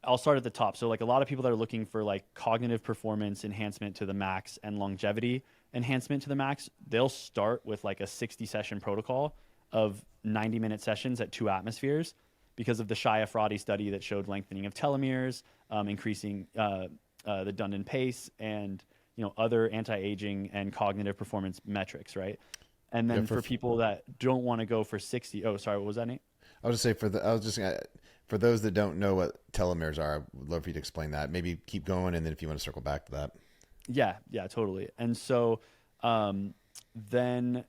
I'll start at the top. So like a lot of people that are looking for like cognitive performance enhancement to the max and longevity enhancement to the max, they'll start with like a 60 session protocol of 90-minute sessions at 2 atmospheres because of the Shia-Fradi study that showed lengthening of telomeres, increasing the Dundon pace, and other anti-aging and cognitive performance metrics, right? And then for people that don't want to go for 60, oh, sorry, what was that, Nate? I was just say for those that don't know what telomeres are, I would love for you to explain that. Maybe keep going, and then if you want to circle back to that. Yeah, totally. And so then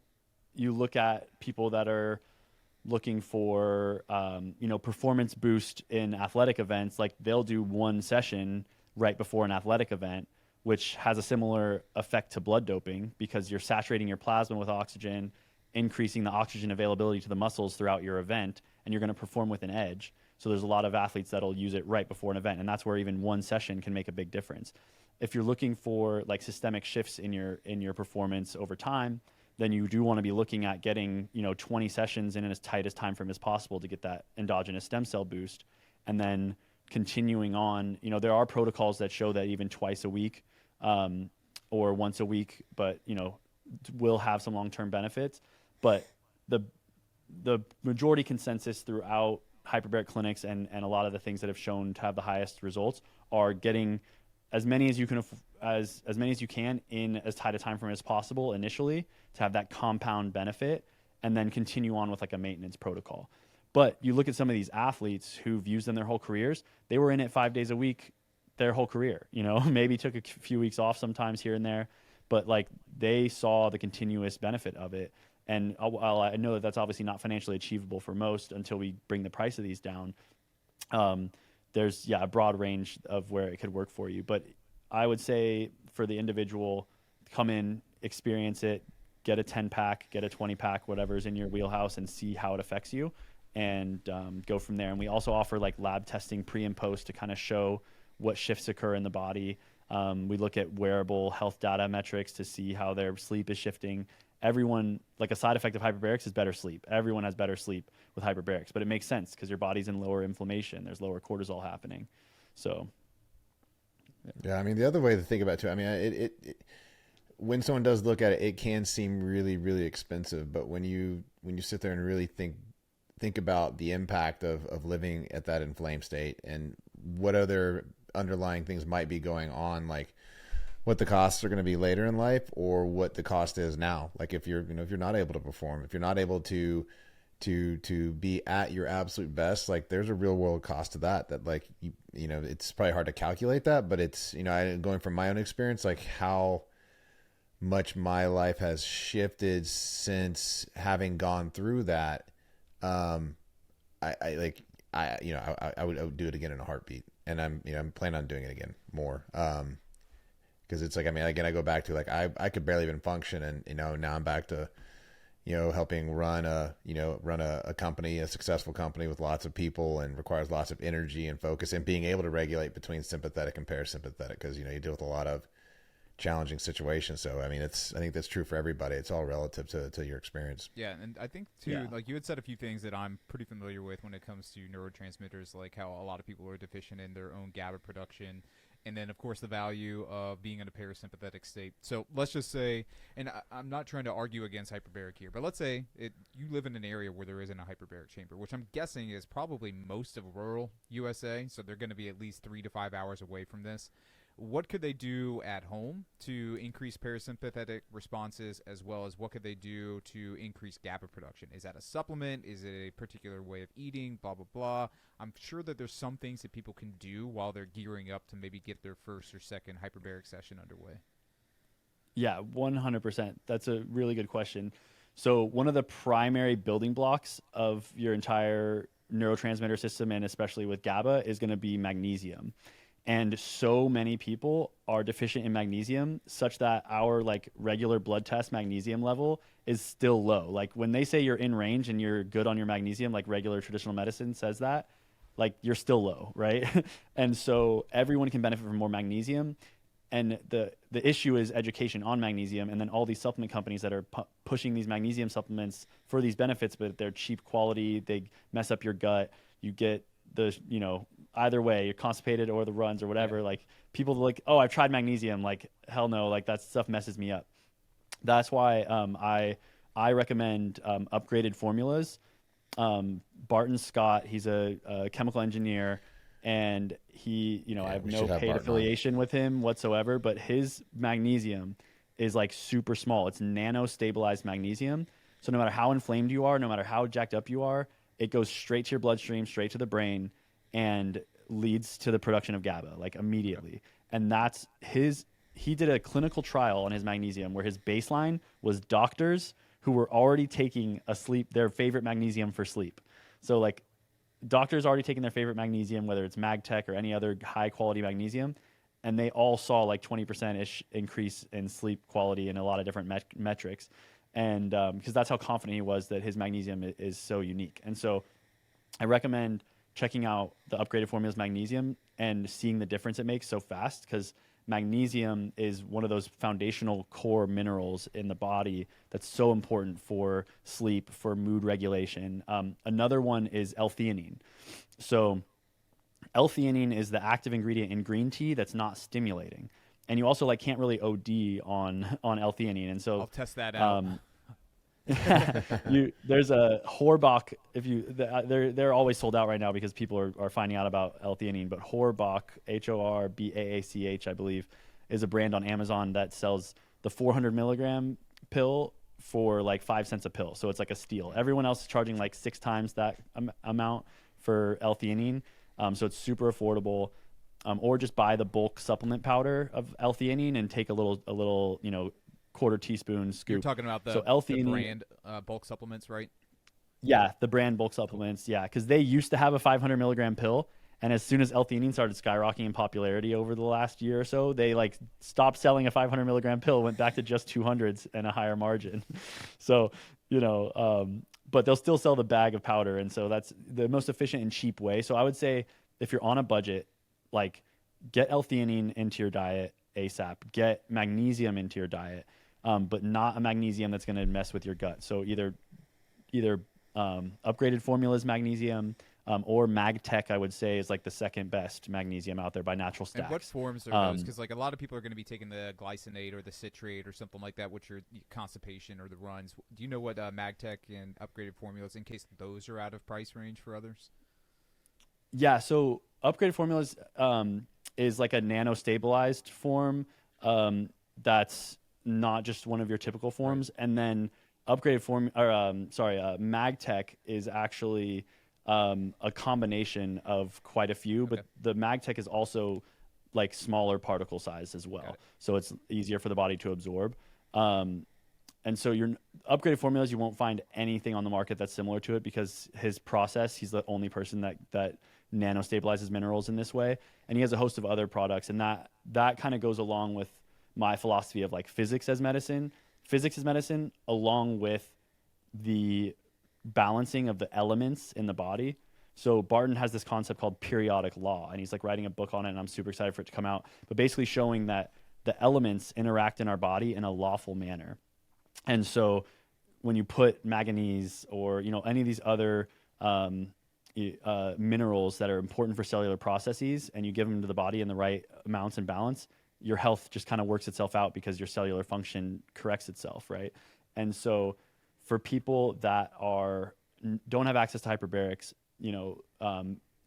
you look at people that are looking for, performance boost in athletic events. Like they'll do one session right before an athletic event, which has a similar effect to blood doping because you're saturating your plasma with oxygen increasing the oxygen availability to the muscles throughout your event, and you're going to perform with an edge. So there's a lot of athletes that'll use it right before an event, and that's where even one session can make a big difference. If you're looking for like systemic shifts in your performance over time, then you do want to be looking at getting 20 sessions in as tight as time frame as possible to get that endogenous stem cell boost, and then continuing on. There are protocols that show that even twice a week or once a week, but will have some long-term benefits. But the majority consensus throughout hyperbaric clinics and a lot of the things that have shown to have the highest results are getting as many as you can as many as you can in as tight a time frame as possible initially to have that compound benefit, and then continue on with like a maintenance protocol. But you look at some of these athletes who've used them their whole careers, they were in it 5 days a week their whole career, maybe took a few weeks off sometimes here and there, but like they saw the continuous benefit of it. And while I know that that's obviously not financially achievable for most until we bring the price of these down, there's a broad range of where it could work for you. But I would say for the individual, come in, experience it, get a 10-pack, get a 20-pack, whatever's in your wheelhouse, and see how it affects you, and go from there. And we also offer like lab testing pre and post to kind of show what shifts occur in the body. We look at wearable health data metrics to see how their sleep is shifting. Everyone, like a side effect of hyperbarics is better sleep. Everyone has better sleep with hyperbarics, but it makes sense because your body's in lower inflammation. There's lower cortisol happening. So, yeah, I mean, the other way to think about it too, I mean, it when someone does look at it, it can seem really, really expensive. But when you sit there and really think about the impact of living at that inflamed state and what other underlying things might be going on, like what the costs are going to be later in life or what the cost is now. Like if you're not able to perform, if you're not able to be at your absolute best, like there's a real world cost to that like, it's probably hard to calculate that, but it's, going from my own experience, like how much my life has shifted since having gone through that. I would do it again in a heartbeat, and I'm planning on doing it again more. Because it's like, I mean, again, I go back to like, I could barely even function, and, now I'm back to, helping run a company, a successful company with lots of people, and requires lots of energy and focus and being able to regulate between sympathetic and parasympathetic. Because, you deal with a lot of challenging situations. So, I mean, I think that's true for everybody. It's all relative to your experience. Yeah. And I think too, like you had said a few things that I'm pretty familiar with when it comes to neurotransmitters, like how a lot of people are deficient in their own GABA production. And then, of course, the value of being in a parasympathetic state. So let's just say, and I'm not trying to argue against hyperbaric here, but let's say you live in an area where there isn't a hyperbaric chamber, which I'm guessing is probably most of rural USA. So they're going to be at least 3 to 5 hours away from this. What could they do at home to increase parasympathetic responses, as well as what could they do to increase GABA production? Is that a supplement? Is it a particular way of eating? Blah, blah, blah. I'm sure that there's some things that people can do while they're gearing up to maybe get their first or second hyperbaric session underway. Yeah, 100%. That's a really good question. So one of the primary building blocks of your entire neurotransmitter system, and especially with GABA, is going to be magnesium. And so many people are deficient in magnesium such that our like regular blood test magnesium level is still low. Like when they say you're in range and you're good on your magnesium, like regular traditional medicine says that, like you're still low, right? And so everyone can benefit from more magnesium. And the issue is education on magnesium, and then all these supplement companies that are pushing these magnesium supplements for these benefits, but they're cheap quality, they mess up your gut, you get the, either way, you're constipated or the runs or whatever. Yeah. Like people like, oh, I've tried magnesium. Like, hell no, like that stuff messes me up. That's why I recommend upgraded formulas. Barton Scott, he's a chemical engineer, and he, I have no paid affiliation with him whatsoever, but his magnesium is like super small. It's nano stabilized magnesium. So no matter how inflamed you are, no matter how jacked up you are, it goes straight to your bloodstream, straight to the brain, and leads to the production of GABA, like immediately. And that's he did a clinical trial on his magnesium where his baseline was doctors who were already taking their favorite magnesium for sleep. So like doctors already taking their favorite magnesium, whether it's MagTech or any other high quality magnesium, and they all saw like 20%-ish increase in sleep quality and a lot of different metrics. And because that's how confident he was that his magnesium is so unique. And so I recommend checking out the upgraded formulas magnesium and seeing the difference it makes so fast, because magnesium is one of those foundational core minerals in the body that's so important for sleep, for mood regulation. Another one is L-theanine. So L-theanine is the active ingredient in green tea that's not stimulating. And you also can't really OD on L-theanine. And so I'll test that out. There's a Horbach. They're always sold out right now because people are finding out about L-theanine. But Horbach, Horbaach, I believe, is a brand on Amazon that sells the 400 milligram pill for 5 cents a pill. So it's like a steal. Everyone else is charging 6 times that amount for L-theanine. So it's super affordable. Or just buy the bulk supplement powder of L-theanine and take a little quarter teaspoon scoop. You're talking about the brand bulk supplements, right? Yeah, the brand bulk supplements. Yeah, because they used to have a 500 milligram pill, and as soon as L-theanine started skyrocketing in popularity over the last year or so, they stopped selling a 500 milligram pill, went back to just 200s and a higher margin. So but they'll still sell the bag of powder, and so that's the most efficient and cheap way. So I would say if you're on a budget, get L-theanine into your diet ASAP, get magnesium into your diet. But not a magnesium that's going to mess with your gut. So either upgraded formulas magnesium or MagTech, I would say, is the second best magnesium out there by Natural Stacks. And what forms are those? Because a lot of people are going to be taking the glycinate or the citrate or something like that, which are constipation or the runs. Do you know what MagTech and upgraded formulas, in case those are out of price range for others? Yeah, so upgraded formulas is a nano-stabilized form that's not just one of your typical forms. Right. And then MagTech is actually a combination of quite a few, but the MagTech is also smaller particle size as well. So it's easier for the body to absorb. And so your upgraded formulas, you won't find anything on the market that's similar to it, because his process, he's the only person that nano stabilizes minerals in this way. And he has a host of other products, and that kind of goes along with my philosophy of physics as medicine, along with the balancing of the elements in the body. So Barton has this concept called periodic law, and he's writing a book on it, and I'm super excited for it to come out, but basically showing that the elements interact in our body in a lawful manner. And so when you put manganese or any of these other minerals that are important for cellular processes, and you give them to the body in the right amounts and balance, your health just kind of works itself out because your cellular function corrects itself, right? And so for people that don't have access to hyperbarics,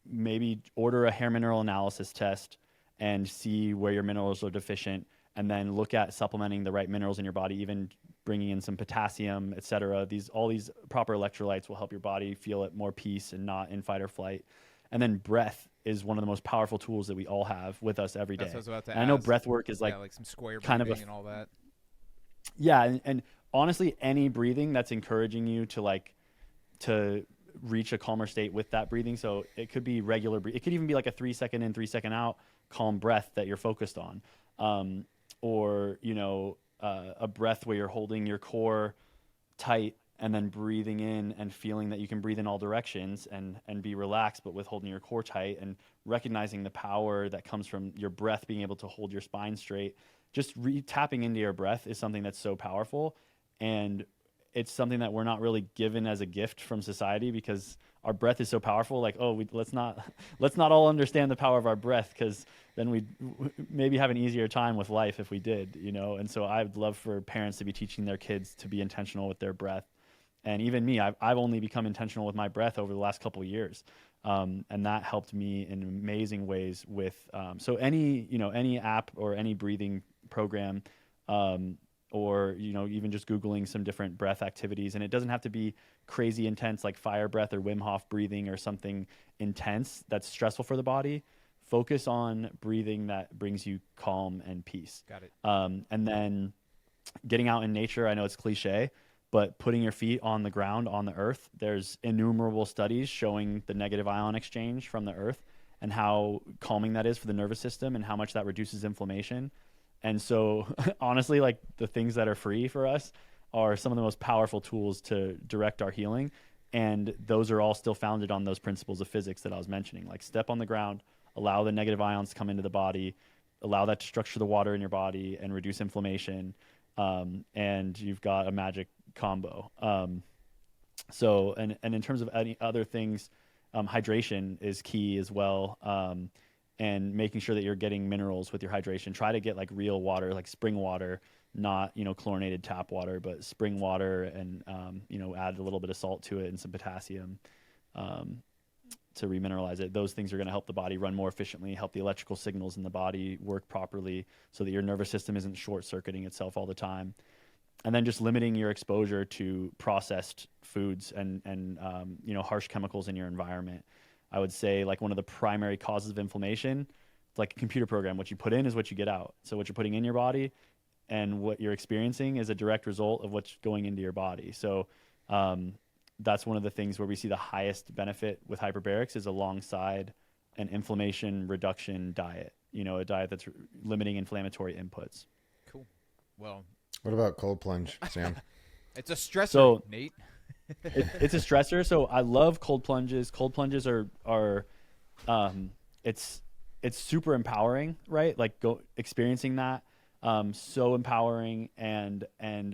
maybe order a hair mineral analysis test and see where your minerals are deficient, and then look at supplementing the right minerals in your body, even bringing in some potassium, et cetera. All these proper electrolytes will help your body feel at more peace and not in fight or flight. And then breath is one of the most powerful tools that we all have with us every day. That's what I was about to ask. I know breath work is some square kind breathing of and all that. Yeah, and honestly, any breathing that's encouraging you to reach a calmer state with that breathing. So it could be regular breathing. It could even be a 3 second in, 3 second out calm breath that you're focused on. Or a breath where you're holding your core tight and then breathing in and feeling that you can breathe in all directions and be relaxed, but with holding your core tight, and recognizing the power that comes from your breath being able to hold your spine straight. Just tapping into your breath is something that's so powerful, and it's something that we're not really given as a gift from society, because our breath is so powerful. Let's not all understand the power of our breath, because then we'd maybe have an easier time with life if we did, And so I'd love for parents to be teaching their kids to be intentional with their breath. And even me, I've only become intentional with my breath over the last couple of years. And that helped me in amazing ways with, so any app or any breathing program, or, even just Googling some different breath activities. And it doesn't have to be crazy intense, like fire breath or Wim Hof breathing or something intense that's stressful for the body. Focus on breathing that brings you calm and peace. Got it. And then getting out in nature, I know it's cliche, but putting your feet on the ground, on the earth, there's innumerable studies showing the negative ion exchange from the earth and how calming that is for the nervous system and how much that reduces inflammation. And so honestly, the things that are free for us are some of the most powerful tools to direct our healing. And those are all still founded on those principles of physics that I was mentioning, like step on the ground, allow the negative ions to come into the body, allow that to structure the water in your body and reduce inflammation. And you've got a magic combo. So, and in terms of any other things, hydration is key as well. And making sure that you're getting minerals with your hydration. Try to get like real water, like spring water, not, chlorinated tap water, but spring water, and, add a little bit of salt to it and some potassium, to remineralize it. Those things are going to help the body run more efficiently, help the electrical signals in the body work properly so that your nervous system isn't short circuiting itself all the time. And then just limiting your exposure to processed foods and harsh chemicals in your environment. I would say like one of the primary causes of inflammation, like a computer program, what you put in is what you get out. So what you're putting in your body and what you're experiencing is a direct result of what's going into your body. So that's one of the things where we see the highest benefit with hyperbarics is alongside an inflammation reduction diet, a diet that's limiting inflammatory inputs. Cool. Well, what about cold plunge, Sam? It's a stressor, so, Nate. It's a stressor. So I love cold plunges. Cold plunges are it's super empowering, right? Like experiencing that. So empowering and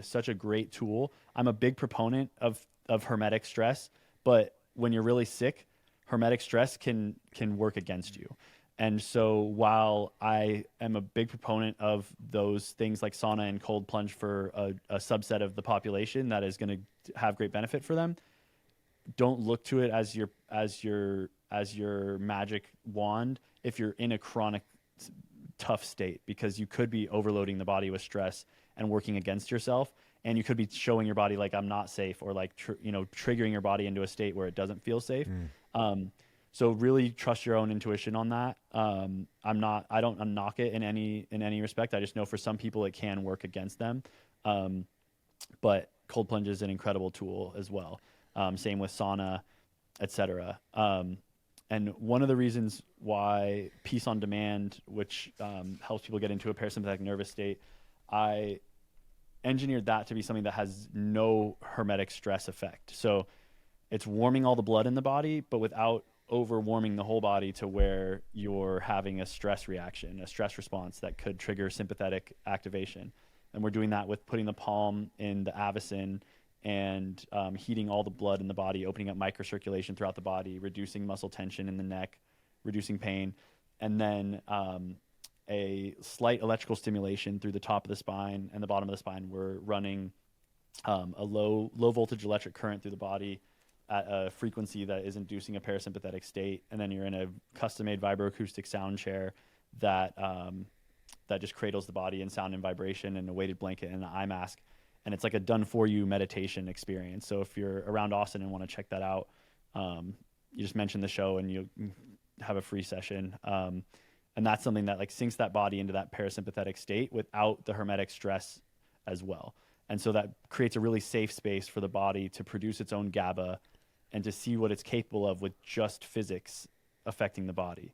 such a great tool. I'm a big proponent of hermetic stress, but when you're really sick, hermetic stress can work against you. And so while I am a big proponent of those things like sauna and cold plunge for a subset of the population that is going to have great benefit for them, don't look to it as your magic wand if you're in a chronic tough state, because you could be overloading the body with stress and working against yourself, and you could be showing your body like I'm not safe, or like triggering your body into a state where it doesn't feel safe. So really trust your own intuition on that. I don't knock it in any respect. I just know for some people it can work against them. But cold plunge is an incredible tool as well. Same with sauna, etc. And one of the reasons why Peace on Demand, which helps people get into a parasympathetic nervous state, I engineered that to be something that has no hermetic stress effect. So it's warming all the blood in the body, but without overwarming the whole body to where you're having a stress reaction, a stress response that could trigger sympathetic activation. And we're doing that with putting the palm in the avicin and heating all the blood in the body, opening up microcirculation throughout the body, reducing muscle tension in the neck, reducing pain, and then a slight electrical stimulation through the top of the spine and the bottom of the spine. We're running a low voltage electric current through the body at a frequency that is inducing a parasympathetic state, and then you're in a custom-made vibroacoustic sound chair that just cradles the body in sound and vibration, and a weighted blanket and an eye mask. And it's like a done-for-you meditation experience. So if you're around Austin and want to check that out, you just mention the show and you have a free session. And that's something that like sinks that body into that parasympathetic state without the hermetic stress as well. And so that creates a really safe space for the body to produce its own GABA and to see what it's capable of with just physics affecting the body.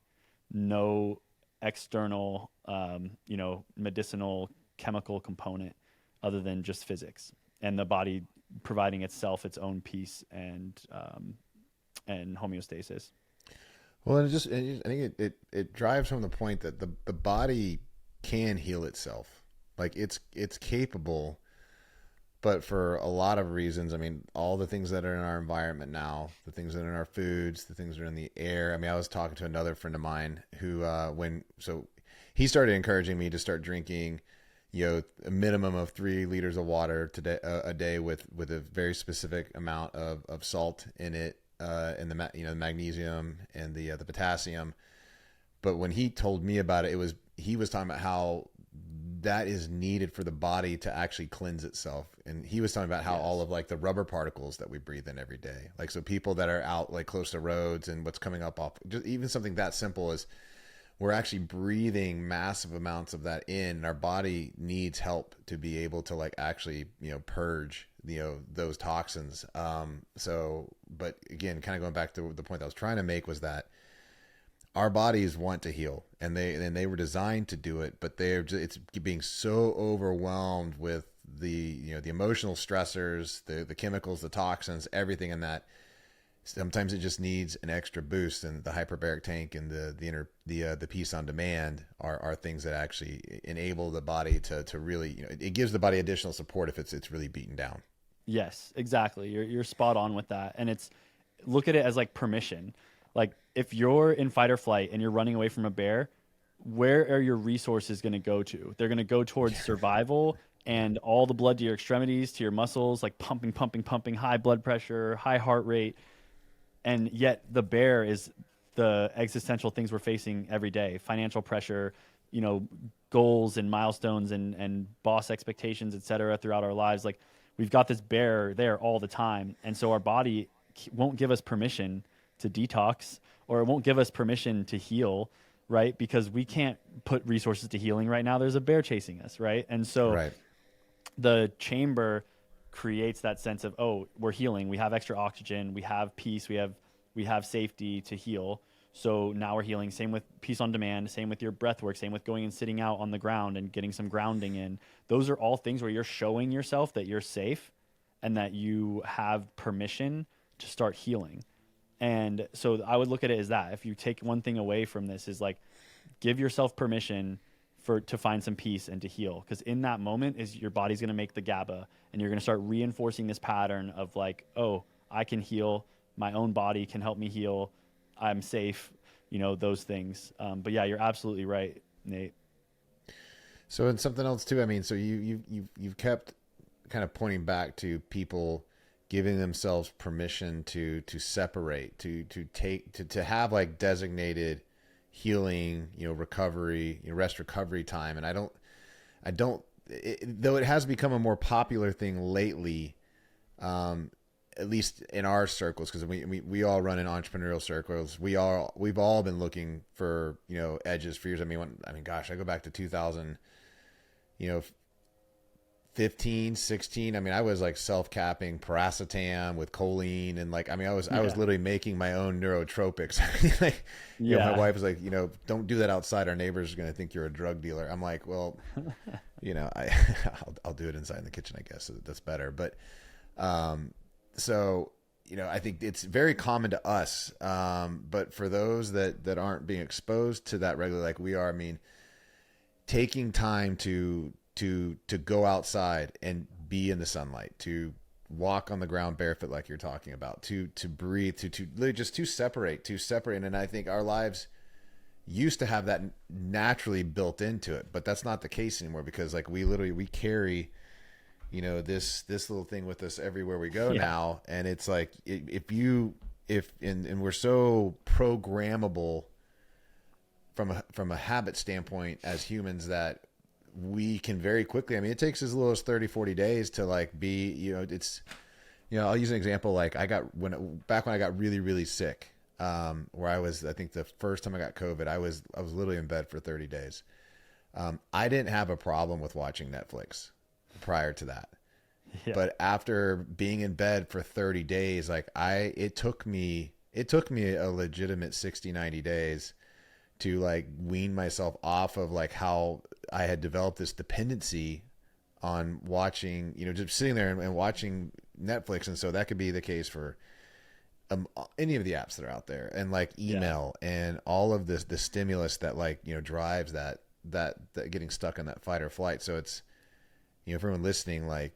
No external, medicinal chemical component other than just physics, and the body providing itself its own peace and homeostasis. Well, I think it drives home the point that the body can heal itself. Like it's capable, but for a lot of reasons. I mean, all the things that are in our environment now, the things that are in our foods, the things that are in the air. I mean, I was talking to another friend of mine who, he started encouraging me to start drinking, a minimum of 3 liters of water a day with a very specific amount of salt in it, and the magnesium and the potassium. But when he told me about it, he was talking about how that is needed for the body to actually cleanse itself. And he was talking about how all of like the rubber particles that we breathe in every day, like, so people that are out like close to roads and what's coming up off, just even something that simple as we're actually breathing massive amounts of that in, and our body needs help to be able to like actually, purge, those toxins. But again, kind of going back to the point I was trying to make was that our bodies want to heal, and they were designed to do it, but it's being so overwhelmed with the emotional stressors, the chemicals, the toxins, everything in that. Sometimes it just needs an extra boost, and the hyperbaric tank and the piece on demand are things that actually enable the body to really, it gives the body additional support if it's really beaten down. Yes, exactly. You're spot on with that. And look at it as like permission. Like if you're in fight or flight and you're running away from a bear, where are your resources going to go to? They're going to go towards survival and all the blood to your extremities, to your muscles, like pumping, high blood pressure, high heart rate. And yet the bear is the existential things we're facing every day: financial pressure, goals and milestones and boss expectations, et cetera, throughout our lives. Like we've got this bear there all the time. And so our body won't give us permission to detox, or it won't give us permission to heal, right? Because we can't put resources to healing right now. There's a bear chasing us, right? And so the chamber creates that sense of, oh, we're healing. We have extra oxygen. We have peace. We have safety to heal. So now we're healing. Same with peace on demand. Same with your breath work. Same with going and sitting out on the ground and getting some grounding in. Those are all things where you're showing yourself that you're safe and that you have permission to start healing. And so I would look at it as that. If you take one thing away from this, is like, give yourself permission to find some peace and to heal. Because in that moment is your body's going to make the GABA, and you're going to start reinforcing this pattern of like, oh, I can heal. My own body can help me heal. I'm safe, those things. But yeah, you're absolutely right, Nate. So, and something else too. I mean, so you've kept kind of pointing back to people giving themselves permission to separate, to have like designated healing, recovery, rest recovery time. And I don't, though it has become a more popular thing lately, at least in our circles, because we all run in entrepreneurial circles. We've all been looking for, edges for years. I mean, gosh, I go back to 2000, 15, 16. I mean, I was like self-capping paracetam with choline, and like, I was literally making my own neurotropics. Like, my wife was like, don't do that outside. Our neighbors are going to think you're a drug dealer. I'm like, well, I'll do it inside in the kitchen, I guess. So that's better. But, so, I think it's very common to us. But for those that aren't being exposed to that regularly, like we are, I mean, taking time to go outside and be in the sunlight, to walk on the ground barefoot, like you're talking about, to breathe, to literally just to separate. And I think our lives used to have that naturally built into it, but that's not the case anymore, because like we carry, this little thing with us everywhere we go now. And it's like, if we're so programmable from a habit standpoint as humans, that we can very quickly, I mean, it takes as little as 30, 40 days to like be, I'll use an example. Like back when I got really, really sick, where I think the first time I got COVID, I was literally in bed for 30 days. I didn't have a problem with watching Netflix prior to that. Yeah. But after being in bed for 30 days, like it took me a legitimate 60, 90 days to like wean myself off of like how I had developed this dependency on watching, just sitting there and watching Netflix. And so that could be the case for any of the apps that are out there, and like email and all of this, the stimulus that like, drives that getting stuck in that fight or flight. So it's, for everyone listening, like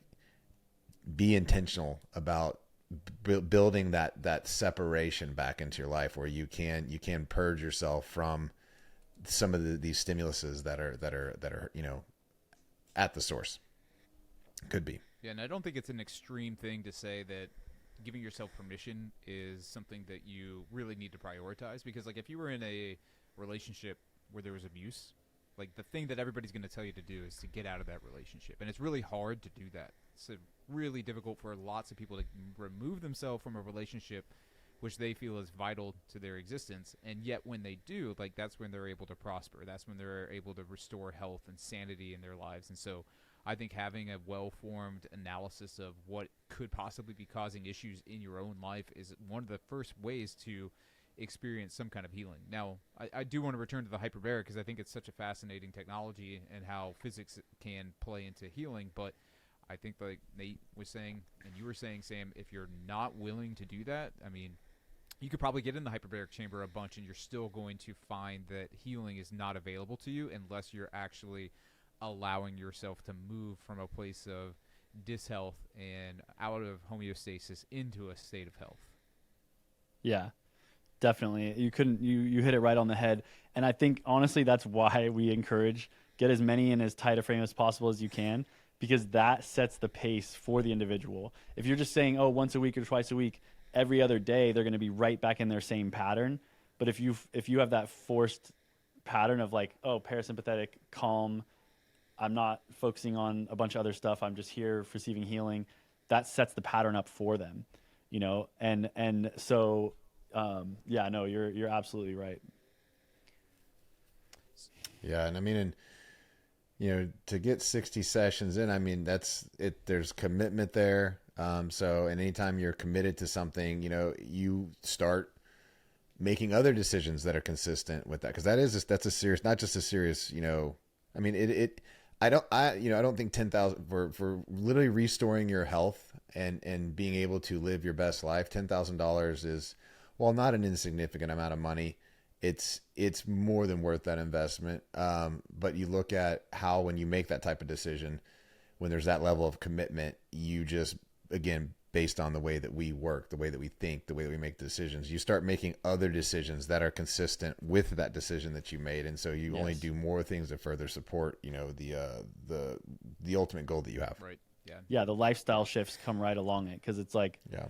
be intentional about building that separation back into your life, where you can purge yourself from some of these stimuluses that are at the source. Could be. Yeah, and I don't think it's an extreme thing to say that giving yourself permission is something that you really need to prioritize, because like if you were in a relationship where there was abuse, like the thing that everybody's going to tell you to do is to get out of that relationship, and it's really hard to do that. It's really difficult for lots of people to remove themselves from a relationship which they feel is vital to their existence, and yet when they do, like that's when they're able to prosper. That's when they're able to restore health and sanity in their lives. And so I think having a well-formed analysis of what could possibly be causing issues in your own life is one of the first ways to experience some kind of healing. Now, I do want to return to the hyperbaric, because I think it's such a fascinating technology and how physics can play into healing, but I think like Nate was saying, and you were saying, Sam, if you're not willing to do that, I mean, you could probably get in the hyperbaric chamber a bunch and you're still going to find that healing is not available to you unless you're actually allowing yourself to move from a place of dishealth and out of homeostasis into a state of health. Yeah, definitely. You hit it right on the head. And I think honestly that's why we encourage get as many in as tight a frame as possible as you can, because that sets the pace for the individual. If you're just saying, oh, once a week or twice a week, every other day, they're going to be right back in their same pattern. But if you have that forced pattern of like, oh, parasympathetic, calm, I'm not focusing on a bunch of other stuff, I'm just here receiving healing, that sets the pattern up for them, you know? And so, yeah, no, you're absolutely right. Yeah. And I mean, to get 60 sessions in, I mean, that's it. There's commitment there. So, and anytime you're committed to something, you start making other decisions that are consistent with that. Cause that's a serious, not just a serious, I mean, I don't think 10,000 for literally restoring your health and being able to live your best life, $10,000 is, well, not an insignificant amount of money. It's more than worth that investment. But you look at how, when you make that type of decision, when there's that level of commitment, you just, again, based on the way that we work, the way that we think, the way that we make decisions, you start making other decisions that are consistent with that decision that you made. And so you only do more things to further support, the ultimate goal that you have. Right. Yeah. Yeah. The lifestyle shifts come right along it. Cause it's like, yeah,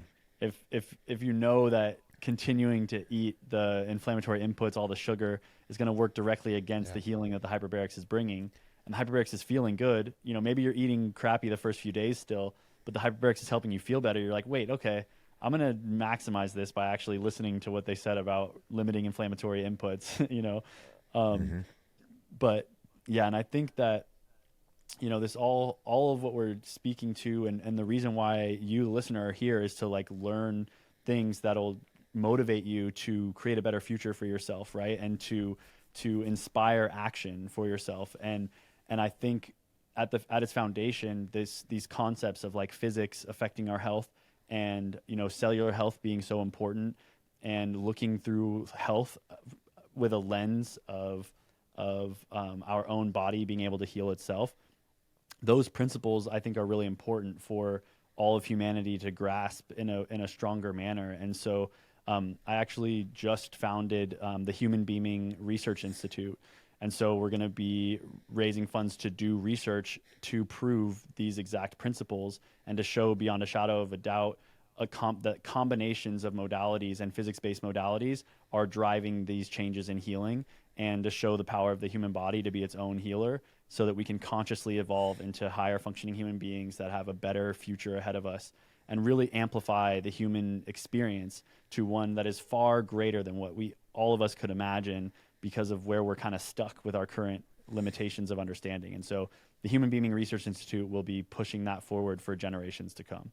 if you know that continuing to eat the inflammatory inputs, all the sugar, is going to work directly against the healing that the hyperbarics is bringing, and the hyperbarics is feeling good, maybe you're eating crappy the first few days still, but the hyperbarics is helping you feel better. You're like, wait, okay, I'm going to maximize this by actually listening to what they said about limiting inflammatory inputs, But yeah, and I think that, this all of what we're speaking to and the reason why you, the listener, are here is to like learn things that'll motivate you to create a better future for yourself, right? And to inspire action for yourself. And I think at its foundation, these concepts of like physics affecting our health and, cellular health being so important, and looking through health with a lens of our own body being able to heal itself. Those principles I think are really important for all of humanity to grasp in a stronger manner. And so I actually just founded the Human Beaming Research Institute. And so we're going to be raising funds to do research to prove these exact principles and to show beyond a shadow of a doubt that combinations of modalities and physics-based modalities are driving these changes in healing, and to show the power of the human body to be its own healer so that we can consciously evolve into higher functioning human beings that have a better future ahead of us, and really amplify the human experience to one that is far greater than what all of us could imagine, because of where we're kind of stuck with our current limitations of understanding. And so the Human Beaming Research Institute will be pushing that forward for generations to come.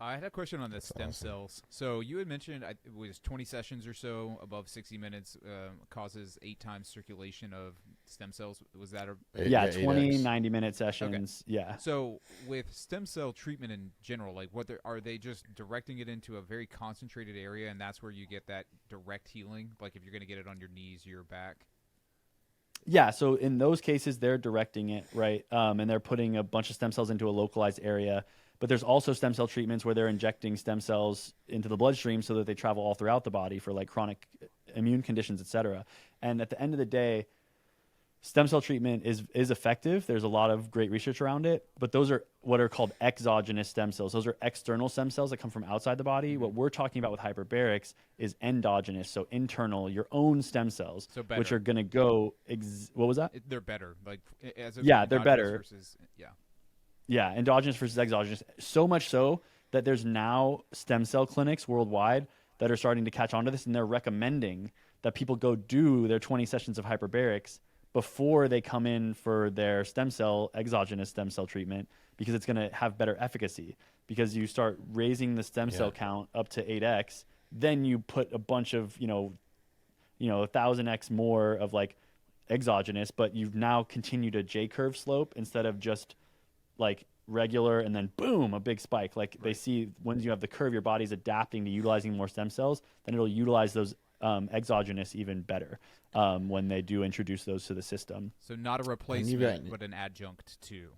I had a question on the stem cells. So you had mentioned it was 20 sessions or so above 60 minutes causes 8 times circulation of stem cells. Was that a... Yeah, 20, 90-minute sessions. Okay. Yeah. So with stem cell treatment in general, like are they just directing it into a very concentrated area, and that's where you get that direct healing? Like if you're going to get it on your knees, your back? Yeah, so in those cases, they're directing it, right? And they're putting a bunch of stem cells into a localized area. But there's also stem cell treatments where they're injecting stem cells into the bloodstream so that they travel all throughout the body for like chronic immune conditions, et cetera. And at the end of the day, stem cell treatment is effective. There's a lot of great research around it, but those are what are called exogenous stem cells. Those are external stem cells that come from outside the body. What we're talking about with hyperbarics is endogenous, so internal, your own stem cells, so which are going to go. What was that? They're better. Like as of they're better. Versus, Yeah, endogenous versus exogenous. So much so that there's now stem cell clinics worldwide that are starting to catch on to this, and they're recommending that people go do their 20 sessions of hyperbarics before they come in for their exogenous stem cell treatment, because it's going to have better efficacy. Because you start raising the stem cell count up to 8x, then you put a bunch of 1,000x more of like exogenous, but you've now continued a J-curve slope instead of just like regular, and then boom, a big spike. Like they see when you have the curve, your body's adapting to utilizing more stem cells, then it'll utilize those exogenous even better when they do introduce those to the system. So not a replacement, but an adjunct to.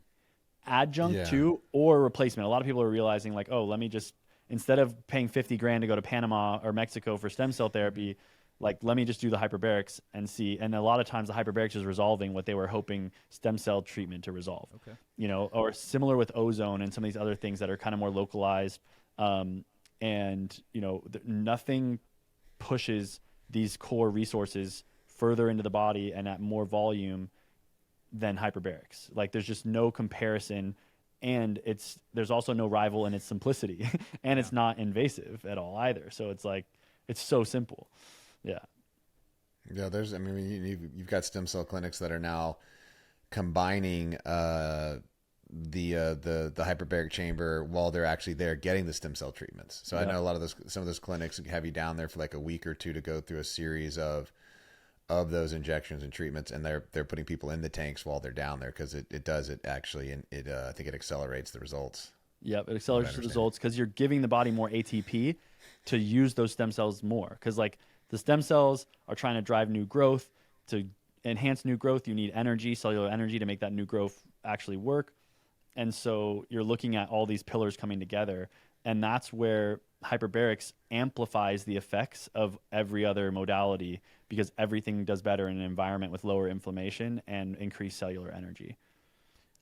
Adjunct to or replacement. A lot of people are realizing like, oh, let me just, instead of paying $50,000 to go to Panama or Mexico for stem cell therapy, like let me just do the hyperbarics and see. And a lot of times the hyperbarics is resolving what they were hoping stem cell treatment to resolve. Okay. You know, or similar with ozone and some of these other things that are kind of more localized. And you know, nothing pushes these core resources further into the body and at more volume than hyperbarics. Like there's just no comparison, and there's also no rival in its simplicity, and it's not invasive at all either. So it's like, it's so simple. Yeah. I mean, you've got stem cell clinics that are now combining the hyperbaric chamber while they're actually there getting the stem cell treatments. So I know some of those clinics have you down there for like a week or two to go through a series of those injections and treatments, and they're putting people in the tanks while they're down there because I think it accelerates the results. Yep, it accelerates the results because you're giving the body more ATP to use those stem cells more. Because like the stem cells are trying to drive new growth. To enhance new growth, you need energy, cellular energy, to make that new growth actually work. And so you're looking at all these pillars coming together, and that's where hyperbarics amplifies the effects of every other modality, because everything does better in an environment with lower inflammation and increased cellular energy.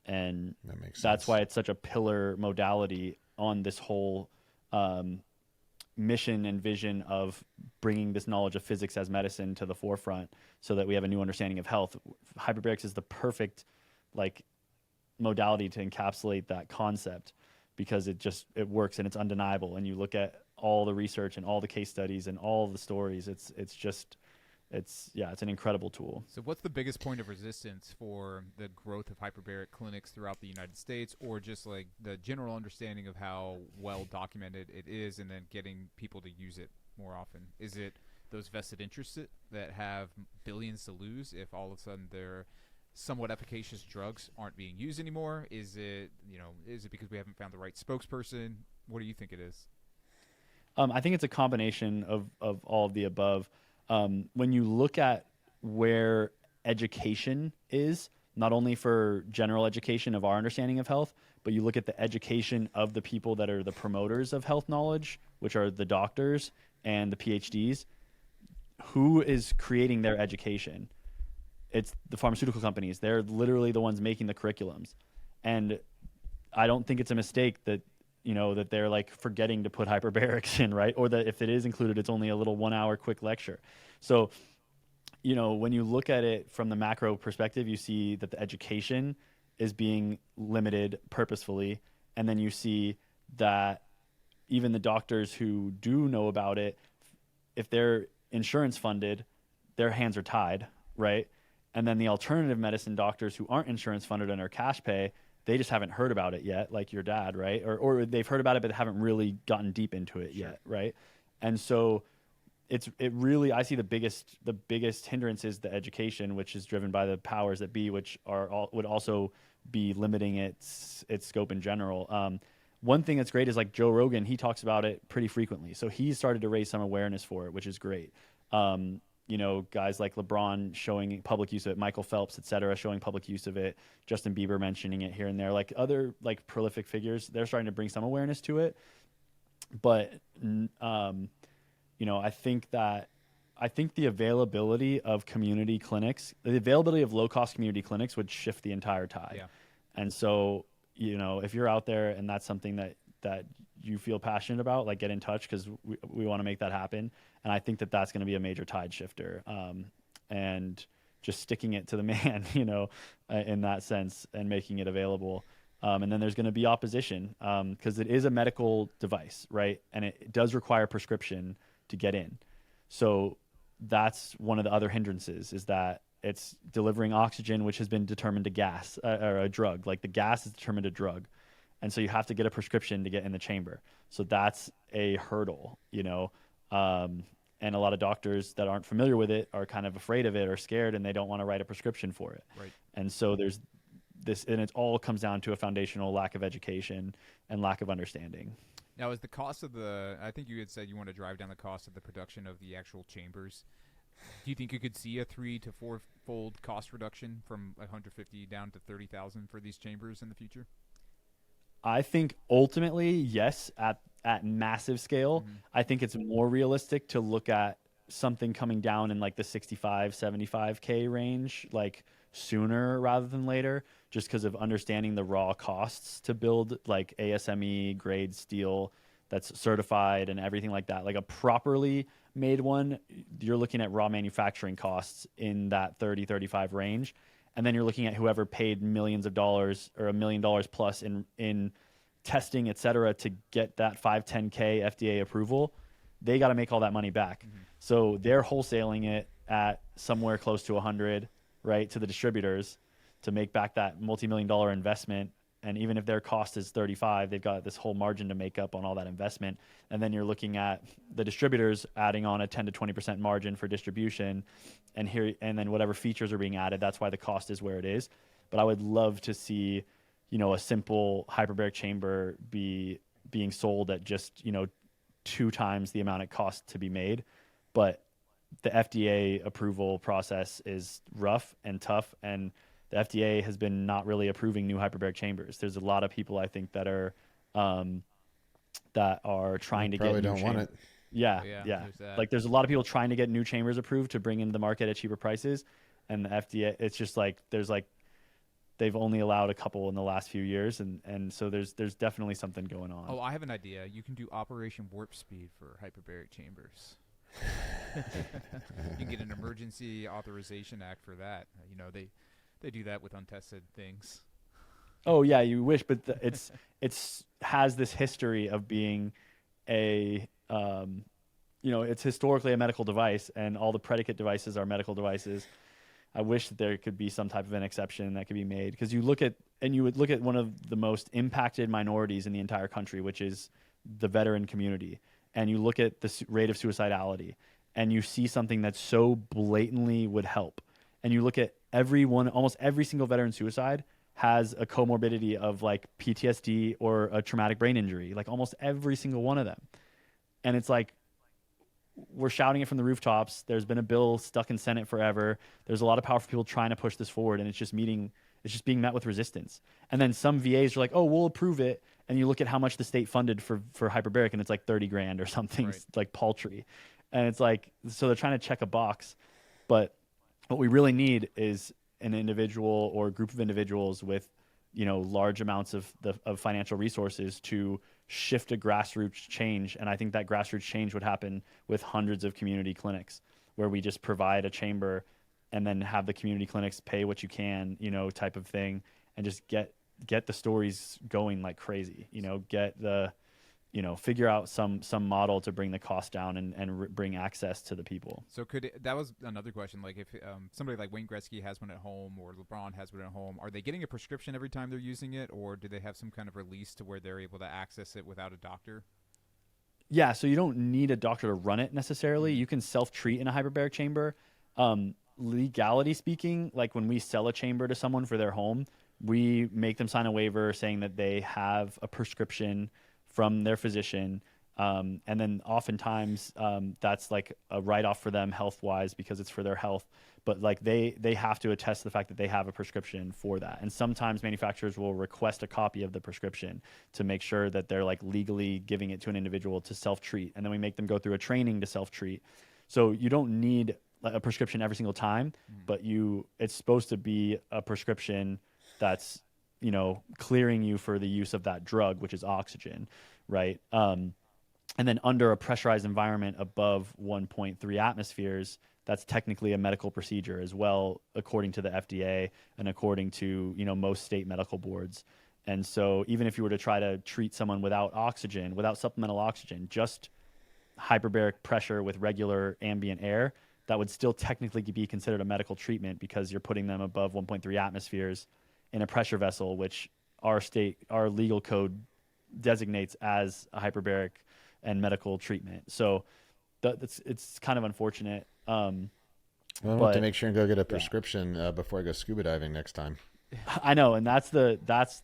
And that's why it's such a pillar modality on this whole mission and vision of bringing this knowledge of physics as medicine to the forefront so that we have a new understanding of health. Hyperbarics is the perfect modality to encapsulate that concept, because it works and it's undeniable. And you look at all the research and all the case studies and all the stories, it's an incredible tool. So what's the biggest point of resistance for the growth of hyperbaric clinics throughout the United States, or just like the general understanding of how well documented it is and then getting people to use it more often? Is it those vested interests that have billions to lose if all of a sudden their somewhat efficacious drugs aren't being used anymore? Is it because we haven't found the right spokesperson? What do you think it is? I think it's a combination of all of the above. When you look at where education is, not only for general education of our understanding of health, but you look at the education of the people that are the promoters of health knowledge, which are the doctors and the PhDs, who is creating their education? It's the pharmaceutical companies. They're literally the ones making the curriculums. And I don't think it's a mistake that they're like forgetting to put hyperbarics in, right? Or that if it is included, it's only a little 1 hour quick lecture. So, when you look at it from the macro perspective, you see that the education is being limited purposefully. And then you see that even the doctors who do know about it, if they're insurance funded, their hands are tied, right? And then the alternative medicine doctors who aren't insurance funded and are cash pay, they just haven't heard about it yet, like your dad, right? Or they've heard about it, but haven't really gotten deep into it yet, right? And so I see the biggest hindrance is the education, which is driven by the powers that be, which would also be limiting its scope in general. One thing that's great is like Joe Rogan, he talks about it pretty frequently. So he's started to raise some awareness for it, which is great. Guys like LeBron showing public use of it, Michael Phelps, et cetera, showing public use of it, Justin Bieber mentioning it here and there, like other like prolific figures, they're starting to bring some awareness to it. But, I think the availability of community clinics, the availability of low-cost community clinics would shift the entire tide. Yeah. And so, if you're out there and that's something that you feel passionate about, like get in touch, because we want to make that happen. And I think that's going to be a major tide shifter, and just sticking it to the man, in that sense, and making it available. And then there's going to be opposition, because it is a medical device, right? And it does require prescription to get in. So that's one of the other hindrances, is that it's delivering oxygen, which has been determined a gas or a drug. Like the gas is determined a drug. And so you have to get a prescription to get in the chamber. So that's a hurdle, and a lot of doctors that aren't familiar with it are kind of afraid of it or scared, and they don't want to write a prescription for it. Right. And so and it all comes down to a foundational lack of education and lack of understanding. Now, is the cost of I think you had said you want to drive down the cost of the production of the actual chambers. Do you think you could see a 3 to 4 fold cost reduction from 150 down to 30,000 for these chambers in the future? I think ultimately, yes, at massive scale. Mm-hmm. I think it's more realistic to look at something coming down in like the 65, 75K range, like sooner rather than later, just because of understanding the raw costs to build like ASME grade steel that's certified and everything like that. Like a properly made one, you're looking at raw manufacturing costs in that 30, 35 range. And then you're looking at whoever paid millions of dollars or $1 million plus in testing, et cetera, to get that 510K FDA approval. They got to make all that money back. Mm-hmm. So they're wholesaling it at somewhere close to 100, right, to the distributors to make back that multi-million-dollar investment. And even if their cost is 35, they've got this whole margin to make up on all that investment. And then you're looking at the distributors adding on a 10 to 20% margin for distribution, and then whatever features are being added. That's why the cost is where it is. But I would love to see, a simple hyperbaric chamber being sold at just 2 times the amount it costs to be made. But the FDA approval process is rough and tough, and the FDA has been not really approving new hyperbaric chambers. There's a lot of people, I think, that are trying to get new don't want it. Yeah. Like there's a lot of people trying to get new chambers approved to bring into the market at cheaper prices, and the FDA, it's just like they've only allowed a couple in the last few years, and so there's definitely something going on. Oh, I have an idea. You can do Operation Warp Speed for hyperbaric chambers. You can get an emergency authorization act for that. They do that with untested things. Oh yeah, you wish, but it's has this history of being it's historically a medical device, and all the predicate devices are medical devices. I wish that there could be some type of an exception that could be made, because you would look at one of the most impacted minorities in the entire country, which is the veteran community, and you look at the rate of suicidality, and you see something that so blatantly would help, and you look at almost every single veteran suicide has a comorbidity of like PTSD or a traumatic brain injury, like almost every single one of them. And it's like, we're shouting it from the rooftops. There's been a bill stuck in Senate forever. There's a lot of powerful people trying to push this forward, and it's just being met with resistance. And then some VAs are like, oh, we'll approve it. And you look at how much the state funded for hyperbaric, and it's like 30 grand or something, right. Like paltry. And it's like, so they're trying to check a box. But what we really need is an individual or a group of individuals with, large amounts of financial resources to shift a grassroots change. And I think that grassroots change would happen with hundreds of community clinics, where we just provide a chamber and then have the community clinics pay what you can, type of thing, and just get the stories going like crazy, figure out some model to bring the cost down and bring access to the people. So that was another question. Like if somebody like Wayne Gretzky has one at home, or LeBron has one at home, are they getting a prescription every time they're using it, or do they have some kind of release to where they're able to access it without a doctor? Yeah, so you don't need a doctor to run it necessarily. You can self-treat in a hyperbaric chamber. Legality speaking, like when we sell a chamber to someone for their home, we make them sign a waiver saying that they have a prescription from their physician, and then oftentimes that's like a write-off for them health-wise, because it's for their health. But like they have to attest to the fact that they have a prescription for that. And sometimes manufacturers will request a copy of the prescription to make sure that they're like legally giving it to an individual to self-treat, and then we make them go through a training to self-treat. So you don't need a prescription every single time, but it's supposed to be a prescription that's clearing you for the use of that drug, which is oxygen, right? And then under a pressurized environment above 1.3 atmospheres, that's technically a medical procedure as well, according to the FDA and according to most state medical boards. And so even if you were to try to treat someone without oxygen, without supplemental oxygen, just hyperbaric pressure with regular ambient air, that would still technically be considered a medical treatment, because you're putting them above 1.3 atmospheres in a pressure vessel, which our legal code designates as a hyperbaric and medical treatment. So it's kind of unfortunate. Well, I want to make sure and go get a prescription before I go scuba diving next time. I know, and that's the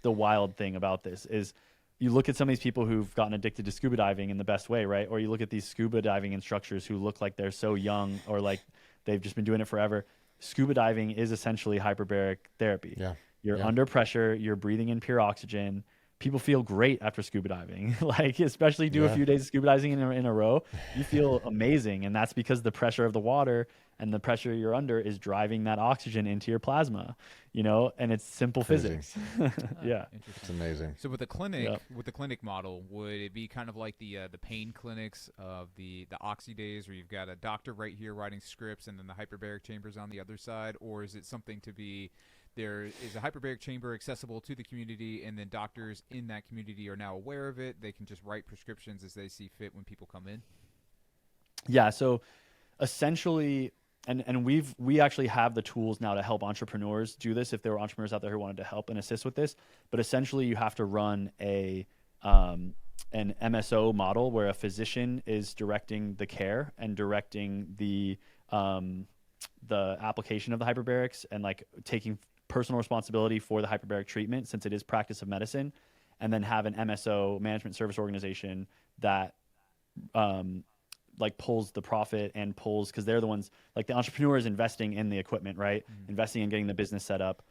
wild thing about this is you look at some of these people who've gotten addicted to scuba diving in the best way, right? Or you look at these scuba diving instructors who look like they're so young or like they've just been doing it forever. Scuba diving is essentially hyperbaric therapy. Yeah. You're under pressure, you're breathing in pure oxygen. People feel great after scuba diving. Like, especially do a few days of scuba diving in a row, you feel amazing. And that's because the pressure of the water and the pressure you're under is driving that oxygen into your plasma, and it's simple physics. Yeah. It's amazing. So with the clinic model, would it be kind of like the pain clinics of the Oxy days where you've got a doctor right here writing scripts and then the hyperbaric chambers on the other side? Or is it something to be, there is a hyperbaric chamber accessible to the community, and then doctors in that community are now aware of it. They can just write prescriptions as they see fit when people come in? Yeah, so essentially, and we actually have the tools now to help entrepreneurs do this if there were entrepreneurs out there who wanted to help and assist with this. But essentially, you have to run an MSO model where a physician is directing the care and directing the application of the hyperbarics and like taking personal responsibility for the hyperbaric treatment, since it is practice of medicine, and then have an MSO, management service organization, that like pulls the profit and pulls, because they're the ones, like the entrepreneur is investing in the equipment, right? Mm-hmm. Investing in getting the business set up,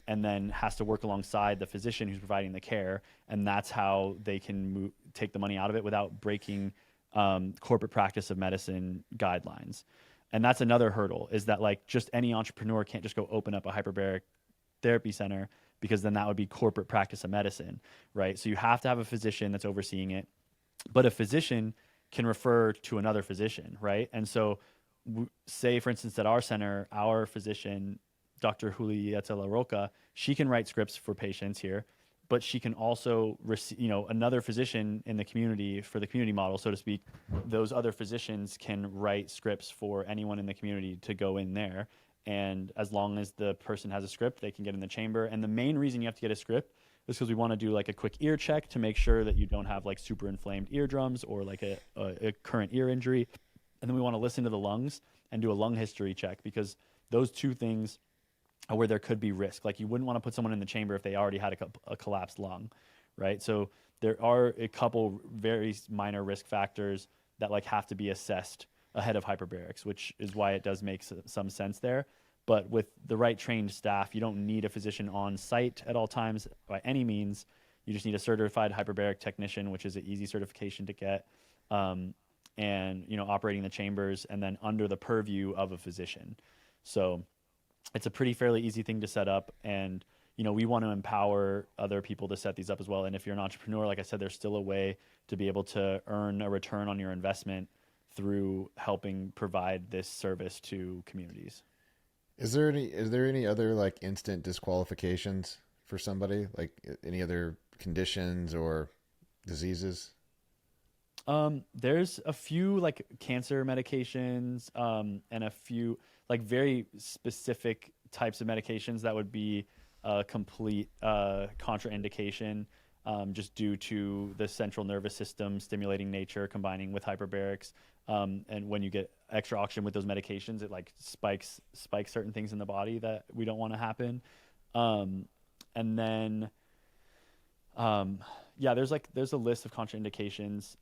and then has to work alongside the physician who's providing the care. And that's how they can take the money out of it without breaking corporate practice of medicine guidelines. And that's another hurdle, is that like just any entrepreneur can't just go open up a hyperbaric therapy center, because then that would be corporate practice of medicine, right? So you have to have a physician that's overseeing it, but a physician can refer to another physician, right? And so say, for instance, at our center, our physician, Dr. Julieta La Roca, she can write scripts for patients here, but she can also another physician in the community, for the community model, so to speak, those other physicians can write scripts for anyone in the community to go in there. And as long as the person has a script, they can get in the chamber. And the main reason you have to get a script is because we want to do like a quick ear check to make sure that you don't have like super inflamed eardrums or like a current ear injury. And then we want to listen to the lungs and do a lung history check, because those two things are where there could be risk. Like, you wouldn't want to put someone in the chamber if they already had a collapsed lung, right? So there are a couple very minor risk factors that like have to be assessed ahead of hyperbarics, which is why it does make some sense there. But with the right trained staff, you don't need a physician on site at all times by any means. You just need a certified hyperbaric technician, which is an easy certification to get, and operating the chambers, and then under the purview of a physician. So it's a fairly easy thing to set up, and we want to empower other people to set these up as well. And if you're an entrepreneur, like I said, there's still a way to be able to earn a return on your investment through helping provide this service to communities. Is there any other like instant disqualifications for somebody, like any other conditions or diseases? There's a few like cancer medications, and a few like very specific types of medications that would be a complete contraindication, just due to the central nervous system stimulating nature combining with hyperbarics. And when you get extra oxygen with those medications, it like spikes certain things in the body that we don't want to happen. And then, there's a list of contraindications,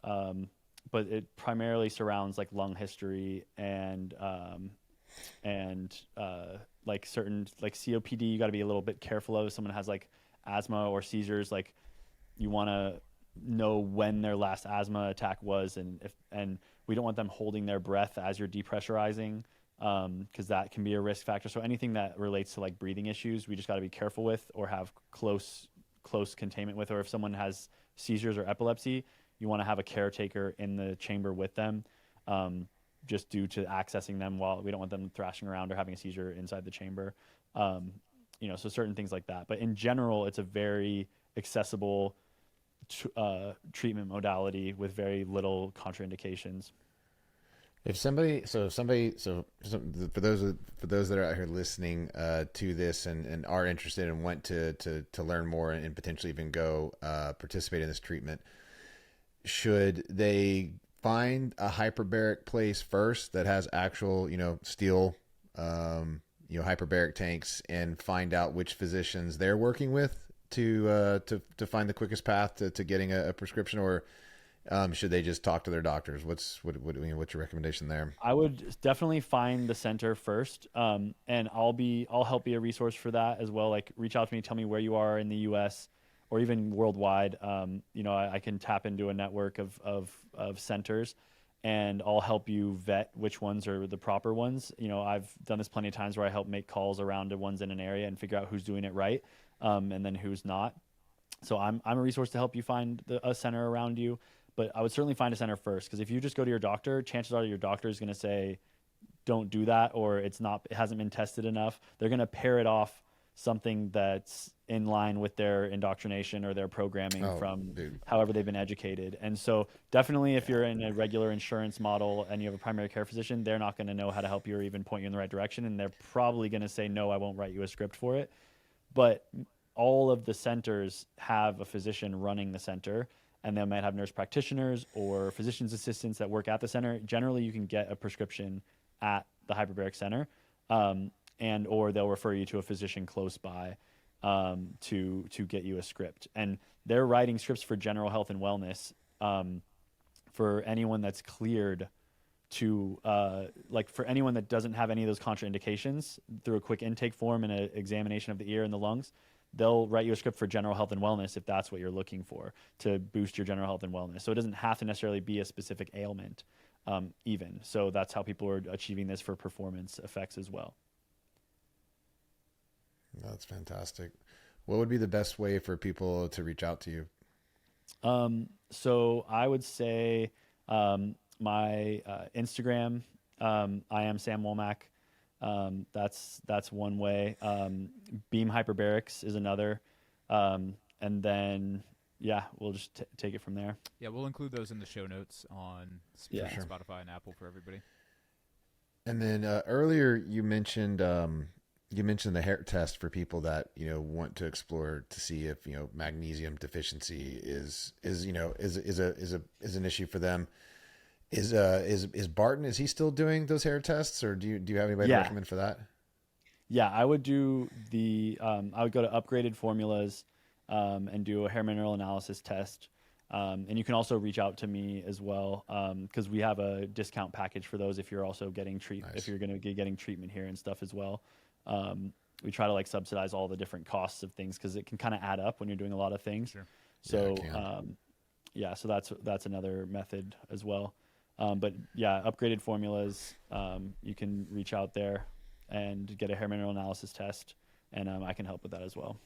but it primarily surrounds like lung history and like certain like COPD. You got to be a little bit careful of. If someone has like asthma or seizures, like you want to know when their last asthma attack was, and we don't want them holding their breath as you're depressurizing, because that can be a risk factor. So anything that relates to like breathing issues, we just got to be careful with, or have close containment with. Or if someone has seizures or epilepsy, you want to have a caretaker in the chamber with them, just due to accessing them while we don't want them thrashing around or having a seizure inside the chamber. So certain things like that. But in general, it's a very accessible treatment modality with very little contraindications. For those that are out here listening to this and are interested and want to learn more and potentially even go participate in this treatment, should they find a hyperbaric place first that has actual, steel, hyperbaric tanks and find out which physicians they're working with to find the quickest path to getting a prescription, or should they just talk to their doctors? What's your recommendation there? I would definitely find the center first, and I'll help be a resource for that as well. Like, reach out to me, tell me where you are in the U.S. or even worldwide. I can tap into a network of centers, and I'll help you vet which ones are the proper ones. I've done this plenty of times where I help make calls around to ones in an area and figure out who's doing it right, and then who's not. So I'm a resource to help you find a center around you. But I would certainly find a center first, because if you just go to your doctor, chances are your doctor is going to say, don't do that, or it hasn't been tested enough. They're going to pair it off something that's in line with their indoctrination or their programming however they've been educated. And so definitely if you're in a regular insurance model and you have a primary care physician, they're not going to know how to help you or even point you in the right direction. And they're probably going to say, no, I won't write you a script for it. But all of the centers have a physician running the center, and they might have nurse practitioners or physician's assistants that work at the center. Generally, you can get a prescription at the Hyperbaric Center, or they'll refer you to a physician close by to get you a script. And they're writing scripts for general health and wellness for anyone that's cleared to, for anyone that doesn't have any of those contraindications through a quick intake form and an examination of the ear and the lungs. They'll write you a script for general health and wellness if that's what you're looking for, to boost your general health and wellness. So it doesn't have to necessarily be a specific ailment even. So that's how people are achieving this for performance effects as well. That's fantastic. What would be the best way for people to reach out to you? So I would say my Instagram, I am Sam Womack. That's one way. Beam Hyperbarics is another. And then, we'll just take it from there. Yeah, we'll include those in the show notes on Spotify and Apple for everybody. And then earlier you mentioned the hair test for people that want to explore to see if magnesium deficiency is an issue for them. Is Barton, is he still doing those hair tests, or do you have anybody to recommend for that? Yeah, I would do I would go to Upgraded Formulas and do a hair mineral analysis test. And you can also reach out to me as well, because we have a discount package for those if you're also getting treatment, if you're going to be getting treatment here and stuff as well. We try to subsidize all the different costs of things, because it can kind of add up when you're doing a lot of things. Sure. So so that's another method as well. But Upgraded Formulas, you can reach out there and get a hair mineral analysis test, and I can help with that as well.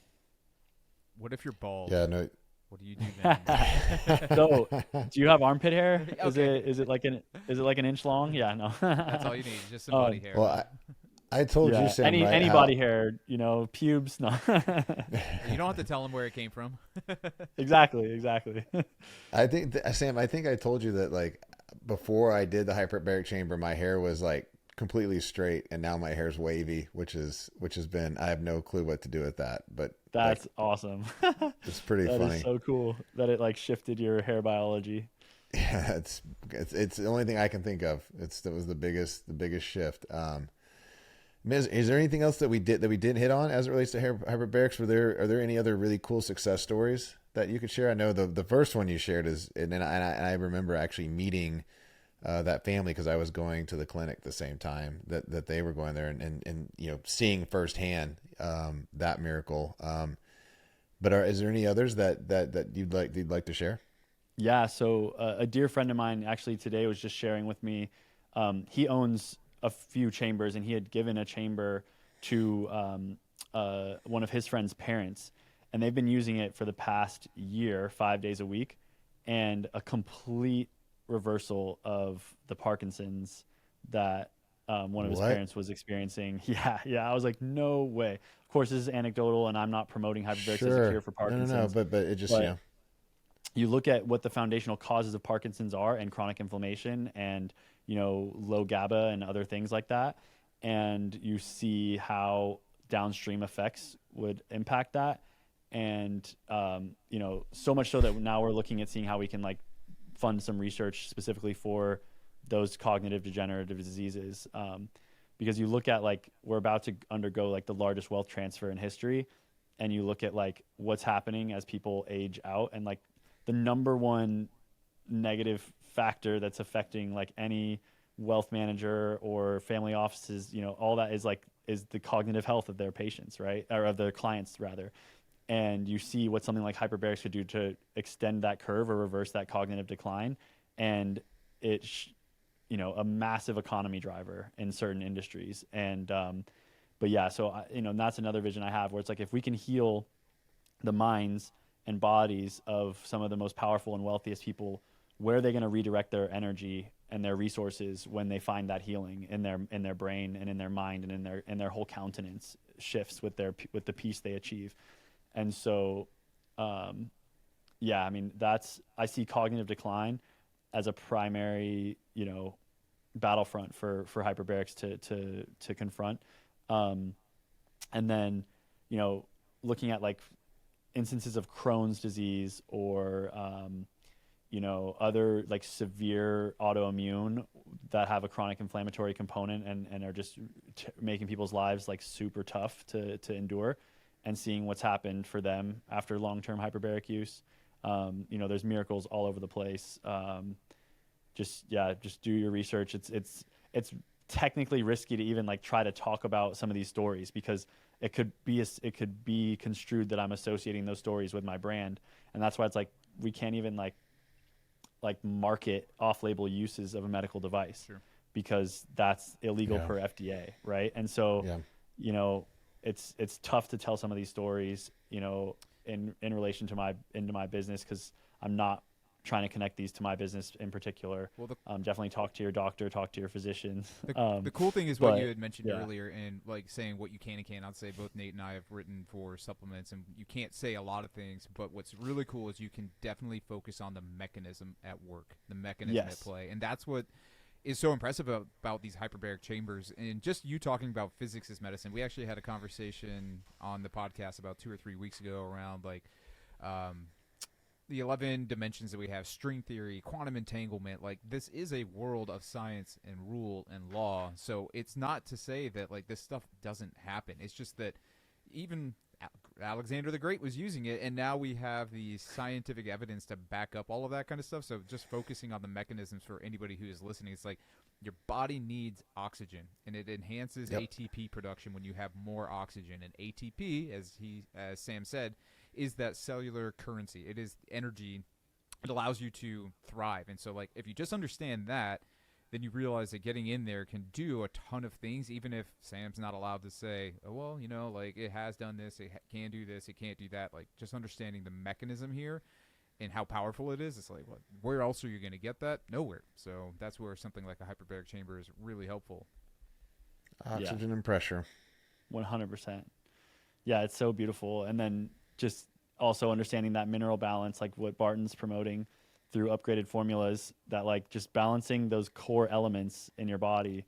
What if you're bald? Yeah, no. What do you do then? So, do you have armpit hair? Okay. Is it like an inch long? Yeah, no. That's all you need, just some body hair. Well, I told you, Sam. Any body hair, pubes. No. You don't have to tell them where it came from. Exactly. I think Sam, I told you that before I did the hyperbaric chamber, my hair was completely straight, and now my hair's wavy, which has been, I have no clue what to do with that, but that's awesome. It's pretty funny. That is so cool that it shifted your hair biology. Yeah, it's the only thing I can think of. That was the biggest shift. Is there anything else that we didn't hit on as it relates to hyperbarics? Are there any other really cool success stories that you could share? I know the first one you shared is, and I remember actually meeting that family, because I was going to the clinic the same time that they were going there, and seeing firsthand that miracle. But is there any others that you'd like to share? Yeah. So a dear friend of mine actually today was just sharing with me. He owns a few chambers, and he had given a chamber to one of his friend's parents, and they've been using it for the past year, 5 days a week, and a complete reversal of the Parkinson's that one of his parents was experiencing. Yeah. I was like, no way. Of course, this is anecdotal, and I'm not promoting hyperbarics as a cure for Parkinson's. No, but it just, you look at what the foundational causes of Parkinson's are, and chronic inflammation, and low GABA and other things like that, and you see how downstream effects would impact that, and so much so that now we're looking at seeing how we can fund some research specifically for those cognitive degenerative diseases. because you look at like we're about to undergo like the largest wealth transfer in history, and you look at like what's happening as people age out, and like the number one negative factor that's affecting like any wealth manager or family offices, you know, all that is the cognitive health of their patients, right? Or of their clients rather. And you see what something like hyperbarics could do to extend that curve or reverse that cognitive decline. And it's, you know, a massive economy driver in certain industries. And, but yeah, so, you know, and that's another vision I have where it's like, if we can heal the minds and bodies of some of the most powerful and wealthiest people, where are they going to redirect their energy and their resources when they find that healing in their brain and in their mind and in their whole countenance shifts with the peace they achieve. And so, yeah, I mean, I see cognitive decline as a primary, you know, battlefront for hyperbarics to confront. And then, you know, looking at like instances of Crohn's disease or, you know, other like severe autoimmune that have a chronic inflammatory component and are just making people's lives like super tough to endure, and seeing what's happened for them after long-term hyperbaric use. You know, there's miracles all over the place. Just do your research. It's technically risky to even like try to talk about some of these stories because it could be construed that I'm associating those stories with my brand, and that's why it's like we can't even like market off-label uses of a medical device. Sure. Because that's illegal per FDA, right? And so, you know, it's tough to tell some of these stories, you know, in relation to my business, because I'm not trying to connect these to my business in particular. Well, definitely talk to your doctor, talk to your physician. The cool thing is what you had mentioned earlier, and like saying what you can and cannot say. Both Nate and I have written for supplements, and you can't say a lot of things, but what's really cool is you can definitely focus on the mechanism at work, the mechanism at play, and that's what is so impressive about these hyperbaric chambers. And just you talking about physics as medicine, we actually had a conversation on the podcast about 2 or 3 weeks ago around like the 11 dimensions that we have, string theory, quantum entanglement. Like, this is a world of science and rule and law. So it's not to say that like this stuff doesn't happen. It's just that even Alexander the Great was using it, and now we have the scientific evidence to back up all of that kind of stuff. So just focusing on the mechanisms for anybody who is listening, it's like your body needs oxygen, and it enhances ATP production when you have more oxygen. And ATP, as Sam said, is that cellular currency. It is energy. It allows you to thrive. And so, like, if you just understand that, then you realize that getting in there can do a ton of things, even if Sam's not allowed to say, oh, well, you know, like, it has done this, it can do this, it can't do that. Like, just understanding the mechanism here and how powerful it is, it's like, what, where else are you going to get that? Nowhere. So that's where something like a hyperbaric chamber is really helpful. Oxygen and pressure. 100%. Yeah, it's so beautiful. And then just also understanding that mineral balance, like what Barton's promoting through upgraded formulas, that like just balancing those core elements in your body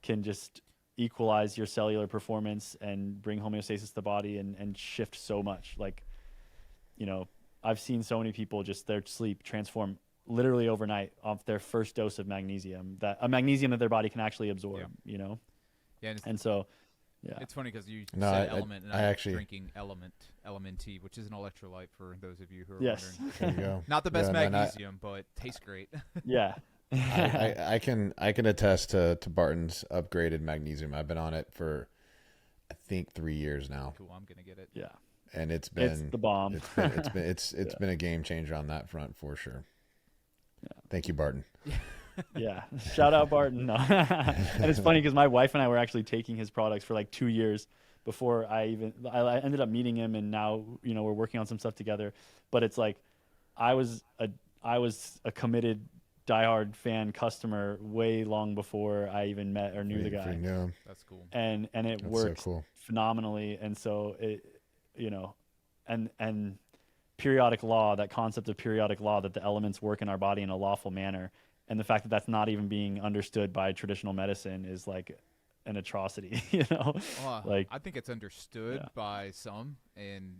can just equalize your cellular performance and bring homeostasis to the body and shift so much. Like, you know, I've seen so many people just their sleep transform literally overnight off their first dose of magnesium, that their body can actually absorb, you know? Yeah. And so, yeah. It's funny because you said element, and I'm actually drinking Element Tea, which is an electrolyte for those of you who are wondering. There you go. Not the best magnesium, but tastes great. Yeah. I can attest to Barton's upgraded magnesium. I've been on it for I think 3 years now. Cool, I'm gonna get it. Yeah. And it's the bomb. It's been a game changer on that front for sure. Yeah. Thank you, Barton. Yeah. Shout out Barton. No. And it's funny because my wife and I were actually taking his products for like 2 years before I ended up meeting him, and now, you know, we're working on some stuff together. But it's like I was a committed diehard fan customer way long before I even met or knew the guy. That's cool. And it works phenomenally. And so it, you know, and periodic law, that concept of periodic law, that the elements work in our body in a lawful manner, and the fact that that's not even being understood by traditional medicine is like an atrocity, you know? Well, like, I think it's understood by some, and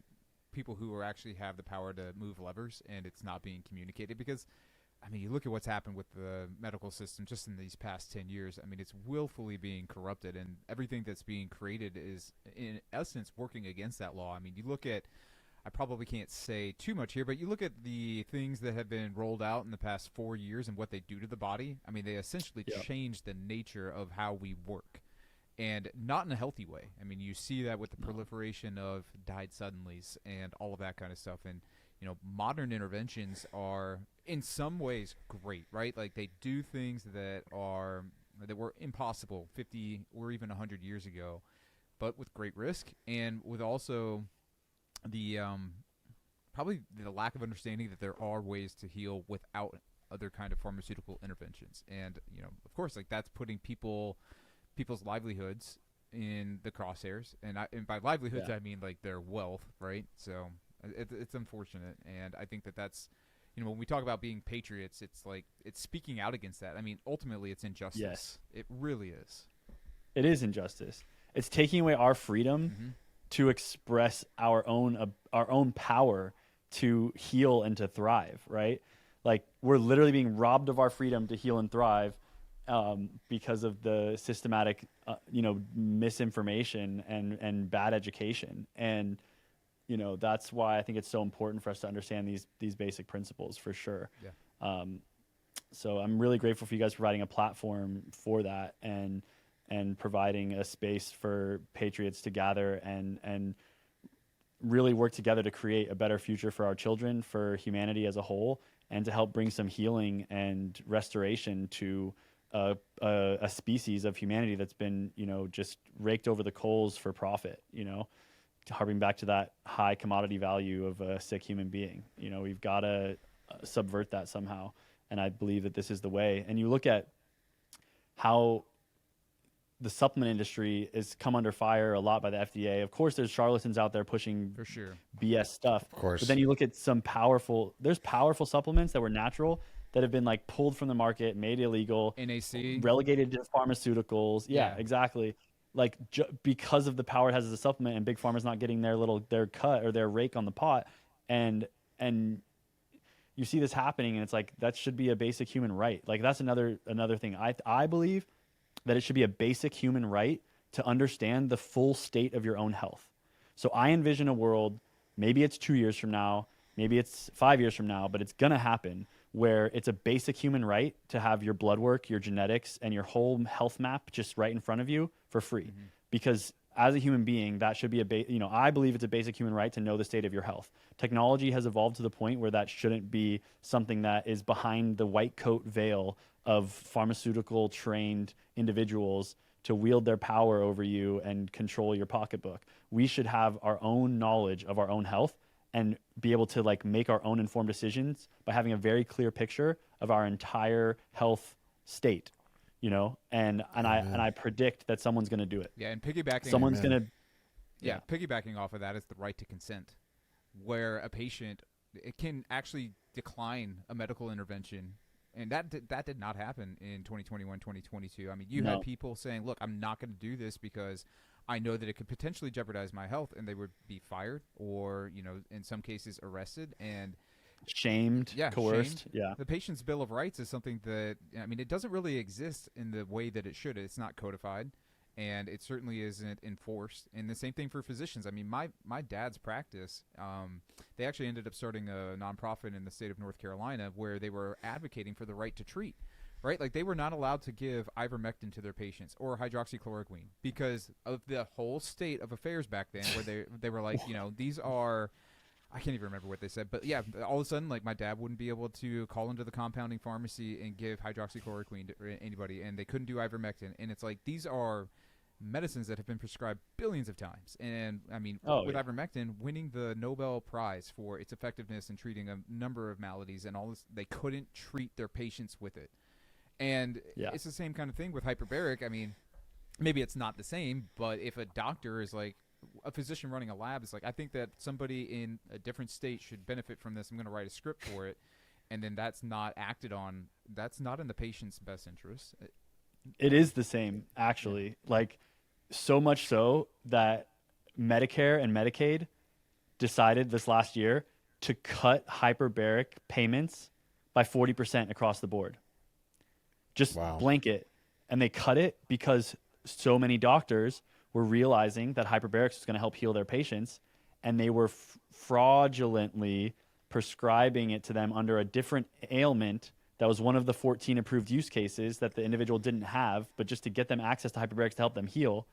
people who are actually have the power to move levers, and it's not being communicated, because I mean, you look at what's happened with the medical system just in these past 10 years. I mean, it's willfully being corrupted, and everything that's being created is, in essence, working against that law. I mean, you look at, I probably can't say too much here, but you look at the things that have been rolled out in the past 4 years and what they do to the body. I mean, they essentially change the nature of how we work, and not in a healthy way. I mean, you see that with the proliferation of died suddenlies and all of that kind of stuff. And modern interventions are in some ways great, right? Like they do things that were impossible 50 or even 100 years ago, but with great risk, and with also the probably the lack of understanding that there are ways to heal without other kind of pharmaceutical interventions. And of course, like that's putting people's livelihoods in the crosshairs, and by livelihoods I mean like their wealth, right? So it's unfortunate, and I think that's when we talk about being patriots, it's like it's speaking out against that. I mean, ultimately, it's injustice. Yes, it really is. It is injustice. It's taking away our freedom to express our own power to heal and to thrive. Right? Like we're literally being robbed of our freedom to heal and thrive because of the systematic, misinformation and bad education. And that's why I think it's so important for us to understand these basic principles for sure. Yeah. So I'm really grateful for you guys providing a platform for that and providing a space for patriots to gather and really work together to create a better future for our children, for humanity as a whole, and to help bring some healing and restoration to a species of humanity that's been, just raked over the coals for profit, harping back to that high commodity value of a sick human being. We've got to subvert that somehow. And I believe that this is the way. And you look at how the supplement industry is come under fire a lot by the FDA. Of course, there's charlatans out there pushing for sure BS stuff. Of course. But then you look at there's powerful supplements that were natural that have been like pulled from the market, made illegal, NAC, relegated to pharmaceuticals. Yeah. Exactly. Like because of the power it has as a supplement, and big pharma's not getting their cut or their rake on the pot, and you see this happening, and it's like that should be a basic human right. Like that's another thing. I believe that it should be a basic human right to understand the full state of your own health. So I envision a world, maybe it's 2 years from now, maybe it's 5 years from now, but it's gonna happen, where it's a basic human right to have your blood work, your genetics, and your whole health map just right in front of you for free. Because as a human being, that should be I believe it's a basic human right to know the state of your health. Technology has evolved to the point where that shouldn't be something that is behind the white coat veil of pharmaceutical trained individuals to wield their power over you and control your pocketbook. We should have our own knowledge of our own health and be able to like make our own informed decisions by having a very clear picture of our entire health state, and I predict that someone's going to do it. Yeah. And piggybacking, someone's going to, piggybacking off of that is the right to consent, where a patient, it can actually decline a medical intervention. And that did not happen in 2021, 2022. I mean, you had people saying, look, I'm not going to do this because I know that it could potentially jeopardize my health, and they would be fired or, in some cases arrested and shamed, coerced. Shamed. Yeah. The patient's Bill of Rights is something that, I mean, it doesn't really exist in the way that it should. It's not codified, and it certainly isn't enforced. And the same thing for physicians. I mean, my dad's practice, they actually ended up starting a nonprofit in the state of North Carolina where they were advocating for the right to treat. Right? Like they were not allowed to give ivermectin to their patients or hydroxychloroquine because of the whole state of affairs back then, where they were like, these are, I can't even remember what they said, but yeah, all of a sudden, like my dad wouldn't be able to call into the compounding pharmacy and give hydroxychloroquine to anybody, and they couldn't do ivermectin. And it's like, these are medicines that have been prescribed billions of times. And I mean, with ivermectin winning the Nobel Prize for its effectiveness in treating a number of maladies and all this, they couldn't treat their patients with it. And it's the same kind of thing with hyperbaric. I mean, maybe it's not the same, but if a doctor is like, a physician running a lab is like, I think that somebody in a different state should benefit from this, I'm going to write a script for it, and then that's not acted on, that's not in the patient's best interest. It is the same, actually. Like, so much so that Medicare and Medicaid decided this last year to cut hyperbaric payments by 40% across the board. Just blanket. And they cut it because so many doctors were realizing that hyperbarics was going to help heal their patients, and they were fraudulently prescribing it to them under a different ailment that was one of the 14 approved use cases that the individual didn't have, but just to get them access to hyperbarics to help them heal.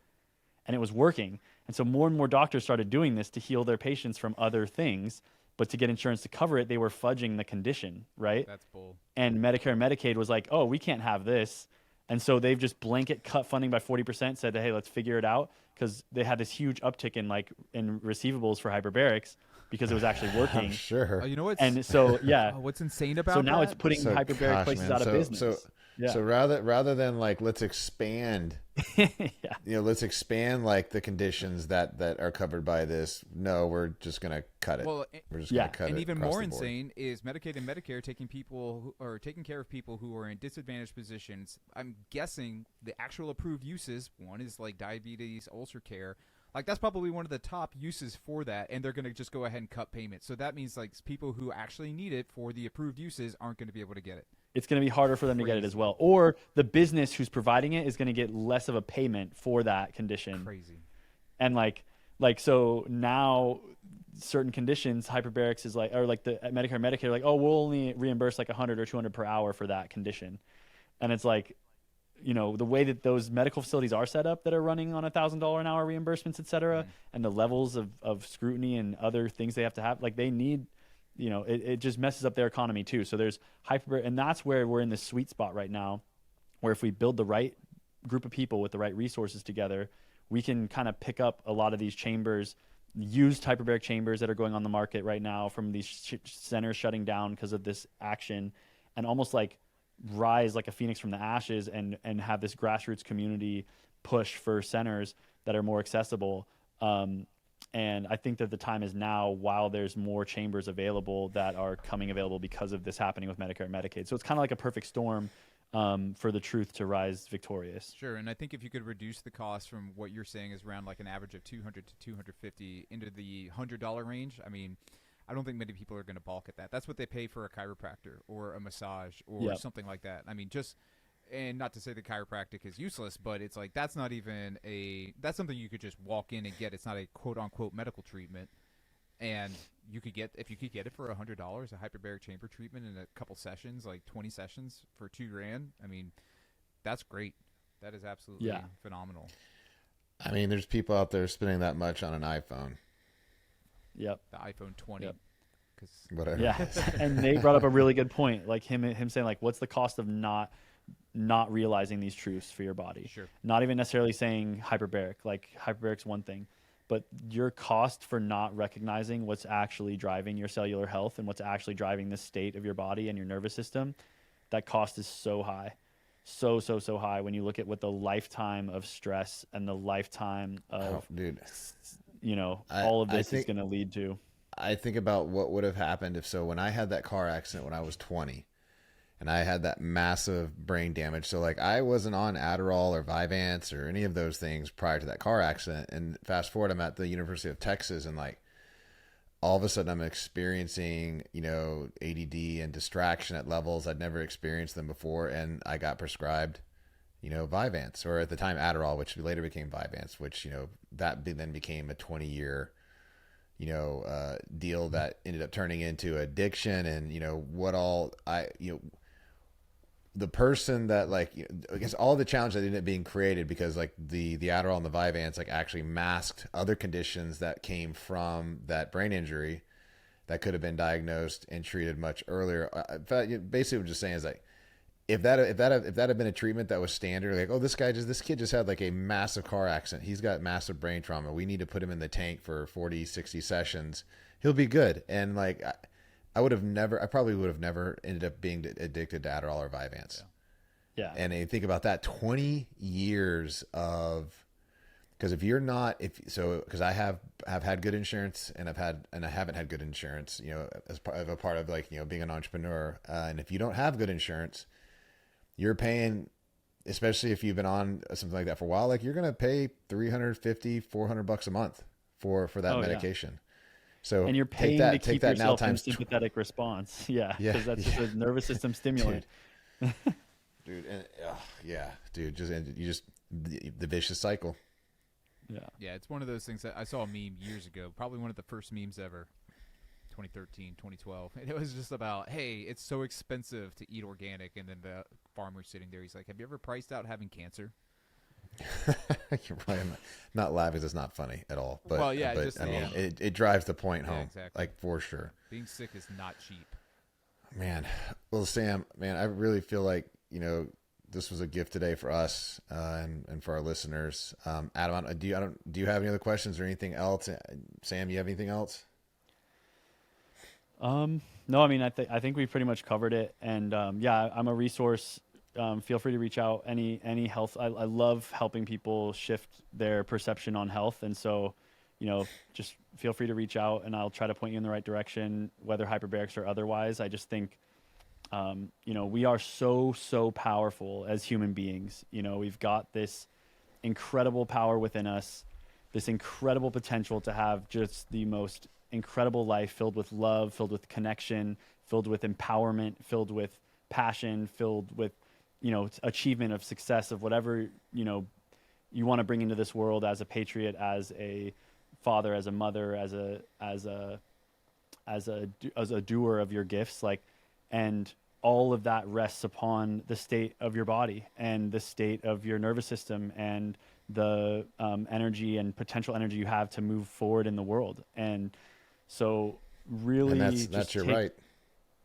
And it was working. And so more and more doctors started doing this to heal their patients from other things, but to get insurance to cover it, they were fudging the condition, right? That's bull. And Medicare and Medicaid was like, oh, we can't have this. And so they've just blanket cut funding by 40%, said, hey, let's figure it out, because they had this huge uptick in receivables for hyperbarics because it was actually working. Sure. Oh, you know what? And so, yeah. What's insane about so now that? it's putting hyperbaric places out of business. So rather than like, let's expand, let's expand like the conditions that are covered by this. No, we're just going to cut it. Well, we're just going to cut it. And even more insane is Medicaid and Medicare taking care of people who are in disadvantaged positions. I'm guessing the actual approved uses, one is like diabetes, ulcer care. Like that's probably one of the top uses for that, and they're going to just go ahead and cut payments. So that means like people who actually need it for the approved uses aren't going to be able to get it. It's going to be harder for them to get it as well. Or the business who's providing it is going to get less of a payment for that condition. Crazy. And like so now certain conditions, hyperbarics is like, or like the Medicare and Medicaid are like, oh, we'll only reimburse like 100 or 200 per hour for that condition. And it's like, the way that those medical facilities are set up that are running on $1,000 an hour reimbursements, et cetera, and the levels of scrutiny and other things they have to have, like they need, it just messes up their economy too. So there's hyperbaric, and that's where we're in this sweet spot right now, where if we build the right group of people with the right resources together, we can kind of pick up a lot of these chambers, used hyperbaric chambers that are going on the market right now from these centers shutting down because of this action, and almost like rise like a phoenix from the ashes and have this grassroots community push for centers that are more accessible. And I think that the time is now, while there's more chambers available that are coming available because of this happening with Medicare and Medicaid. So it's kind of like a perfect storm for the truth to rise victorious. Sure, and I think if you could reduce the cost from what you're saying is around like an average of $200 to $250 into the $100 range, I mean, I don't think many people are going to balk at that. That's what they pay for a chiropractor or a massage or something like that. I mean, and not to say that chiropractic is useless, but it's like that's not even that's something you could just walk in and get. It's not a quote unquote medical treatment, and if you could get it for $100, a hyperbaric chamber treatment in a couple sessions, like 20 sessions for $2,000. I mean, that's great. That is absolutely phenomenal. I mean, there's people out there spending that much on an iPhone. Yep. The iPhone 20. Yep. Whatever. Yeah. And Nate brought up a really good point. Like him saying like, what's the cost of not realizing these truths for your body? Sure. Not even necessarily saying hyperbaric. Like hyperbaric's one thing, but your cost for not recognizing what's actually driving your cellular health and what's actually driving the state of your body and your nervous system, that cost is so high. So high when you look at what the lifetime of stress and the lifetime of all of this is going to lead to. I think about what would have happened when I had that car accident when I was 20 and I had that massive brain damage. So like I wasn't on Adderall or Vyvanse or any of those things prior to that car accident. And fast forward, I'm at the University of Texas and like all of a sudden I'm experiencing, ADD and distraction at levels I'd never experienced them before. And I got prescribed, Vyvanse, or at the time Adderall, which later became Vyvanse, which, that then became a 20-year, deal that ended up turning into addiction. And, the person that I guess all the challenges that ended up being created because like the Adderall and the Vyvanse like actually masked other conditions that came from that brain injury that could have been diagnosed and treated much earlier. Basically what I'm just saying is like, if that had been a treatment that was standard, like, oh, this kid just had like a massive car accident. He's got massive brain trauma. We need to put him in the tank for 40, 60 sessions. He'll be good. And like, I probably would have never ended up being addicted to Adderall or Vyvanse. Yeah. And you think about that 20 years because because I have had good insurance and I haven't had good insurance, as part of like, being an entrepreneur. And if you don't have good insurance, you're paying, especially if you've been on something like that for a while, like you're going to pay $350, $400 a month for that medication. So And you're take paying to that keep now yourself in times sympathetic response. Yeah, yeah, because that's just yeah. a nervous system stimulant. Dude, and, yeah, dude, just the vicious cycle. Yeah. Yeah, it's one of those things that I saw a meme years ago, probably one of the first memes ever, 2013, 2012. And it was just about, hey, it's so expensive to eat organic. And then the farmer's sitting there. He's like, have you ever priced out having cancer? You're right. I'm not laughing. It's not funny at all. But, Well, yeah, but just, I mean, yeah. it drives the point Yeah, home, exactly. like for sure. Being sick is not cheap. Man, well, Sam, man, I really feel like this was a gift today for us and for our listeners. Adam, do you have any other questions or anything else? Sam, you have anything else? No, I mean, I think we pretty much covered it. And yeah, I'm a resource. Feel free to reach out. Any health. I love helping people shift their perception on health. And so, just feel free to reach out and I'll try to point you in the right direction, whether hyperbarics or otherwise. I just think, we are so powerful as human beings. We've got this incredible power within us, this incredible potential to have just the most incredible life filled with love, filled with connection, filled with empowerment, filled with passion, filled with, achievement of success of whatever, you want to bring into this world as a patriot, as a father, as a mother, as a doer of your gifts, and all of that rests upon the state of your body and the state of your nervous system and the energy and potential energy you have to move forward in the world. And so really, and that's your right.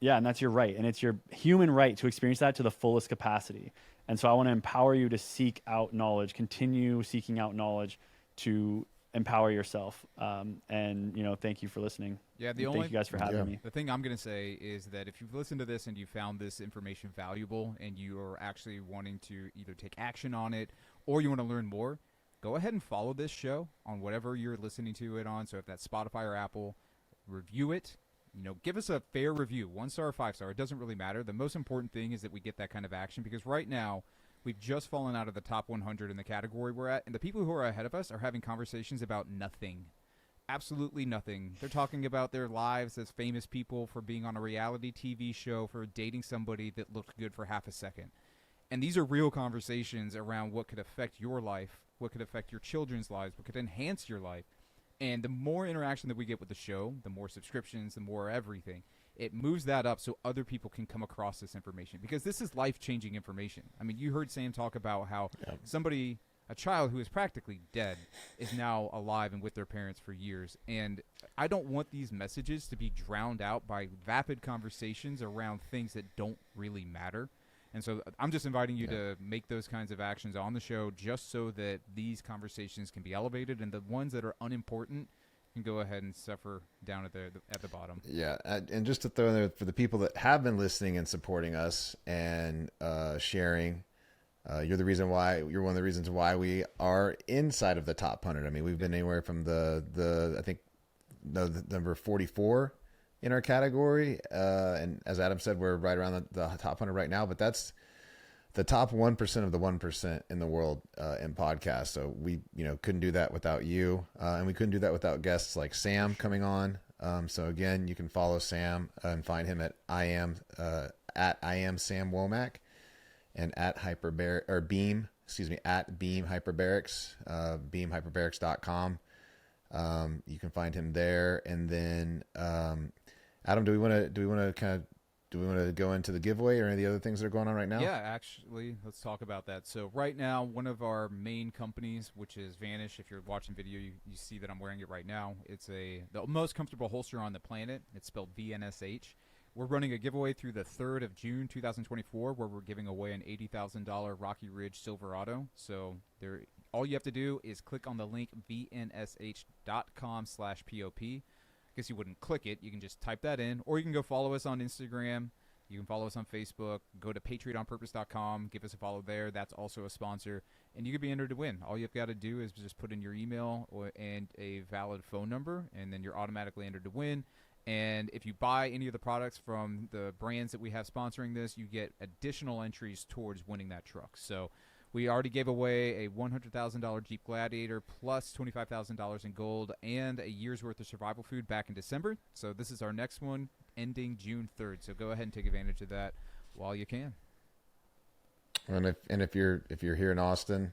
Yeah, and that's your right. And it's your human right to experience that to the fullest capacity. And so I want to empower you to seek out knowledge, continue seeking out knowledge to empower yourself. And, thank you for listening. Yeah, thank you guys for having me. The thing I'm going to say is that if you've listened to this and you found this information valuable and you are actually wanting to either take action on it or you want to learn more, go ahead and follow this show on whatever you're listening to it on. So if that's Spotify or Apple, review it. Give us a fair review, 1-star or 5-star. It doesn't really matter. The most important thing is that we get that kind of action because right now we've just fallen out of the top 100 in the category we're at, and the people who are ahead of us are having conversations about nothing. Absolutely nothing. They're talking about their lives as famous people, for being on a reality TV show, for dating somebody that looked good for half a second. And these are real conversations around what could affect your life, what could affect your children's lives, what could enhance your life. And the more interaction that we get with the show, the more subscriptions, the more everything, it moves that up so other people can come across this information. Because this is life-changing information. I mean, you heard Sam talk about how a child who is practically dead, is now alive and with their parents for years. And I don't want these messages to be drowned out by vapid conversations around things that don't really matter. And so I'm just inviting you to make those kinds of actions on the show just so that these conversations can be elevated, and the ones that are unimportant can go ahead and suffer down at the bottom. Yeah, and just to throw in there for the people that have been listening and supporting us and sharing, you're one of the reasons why we are inside of the top 100. I mean, we've been anywhere from the number 44 in our category, and as Adam said, we're right around the top 100 right now, but that's the top 1% of the 1% in the world in podcasts. So we couldn't do that without you, and we couldn't do that without guests like Sam coming on. So again, you can follow Sam and find him at I am Sam Womack, and at Hyperbaric or Beam, at Beam Hyperbarics, beamhyperbarics.com. You can find him there, and then Adam, do we want to go into the giveaway or any of the other things that are going on right now? Yeah, actually, let's talk about that. So right now, one of our main companies, which is Vanish, if you're watching video, you see that I'm wearing it right now. It's the most comfortable holster on the planet. It's spelled VNSH. We're running a giveaway through the 3rd of June, 2024, where we're giving away an $80,000 Rocky Ridge Silverado. So all you have to do is click on the link vnsh.com/POP. I guess you wouldn't click it. You can just type that in, or you can go follow us on Instagram. You can follow us on Facebook. Go to patriotonpurpose.com. Give us a follow there. That's also a sponsor, and you could be entered to win. All you've got to do is just put in your email and a valid phone number, and then you're automatically entered to win. And if you buy any of the products from the brands that we have sponsoring this, you get additional entries towards winning that truck. So We already gave away a $100,000 Jeep Gladiator plus $25,000 in gold and a year's worth of survival food back in December. So this is our next one ending June 3rd. So go ahead and take advantage of that while you can. And if you're here in Austin,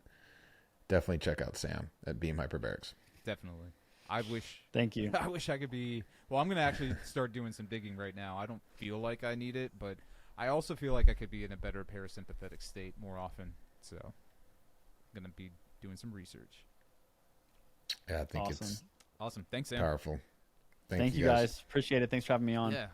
definitely check out Sam at Beam Hyperbarics. Definitely. I wish. Thank you. I wish I could be. Well, I'm going to actually start doing some digging right now. I don't feel like I need it, but I also feel like I could be in a better parasympathetic state more often. So I'm going to be doing some research. Yeah, I think it's awesome. Thanks, Sam. Powerful. Thank you guys. Appreciate it. Thanks for having me on. Yeah.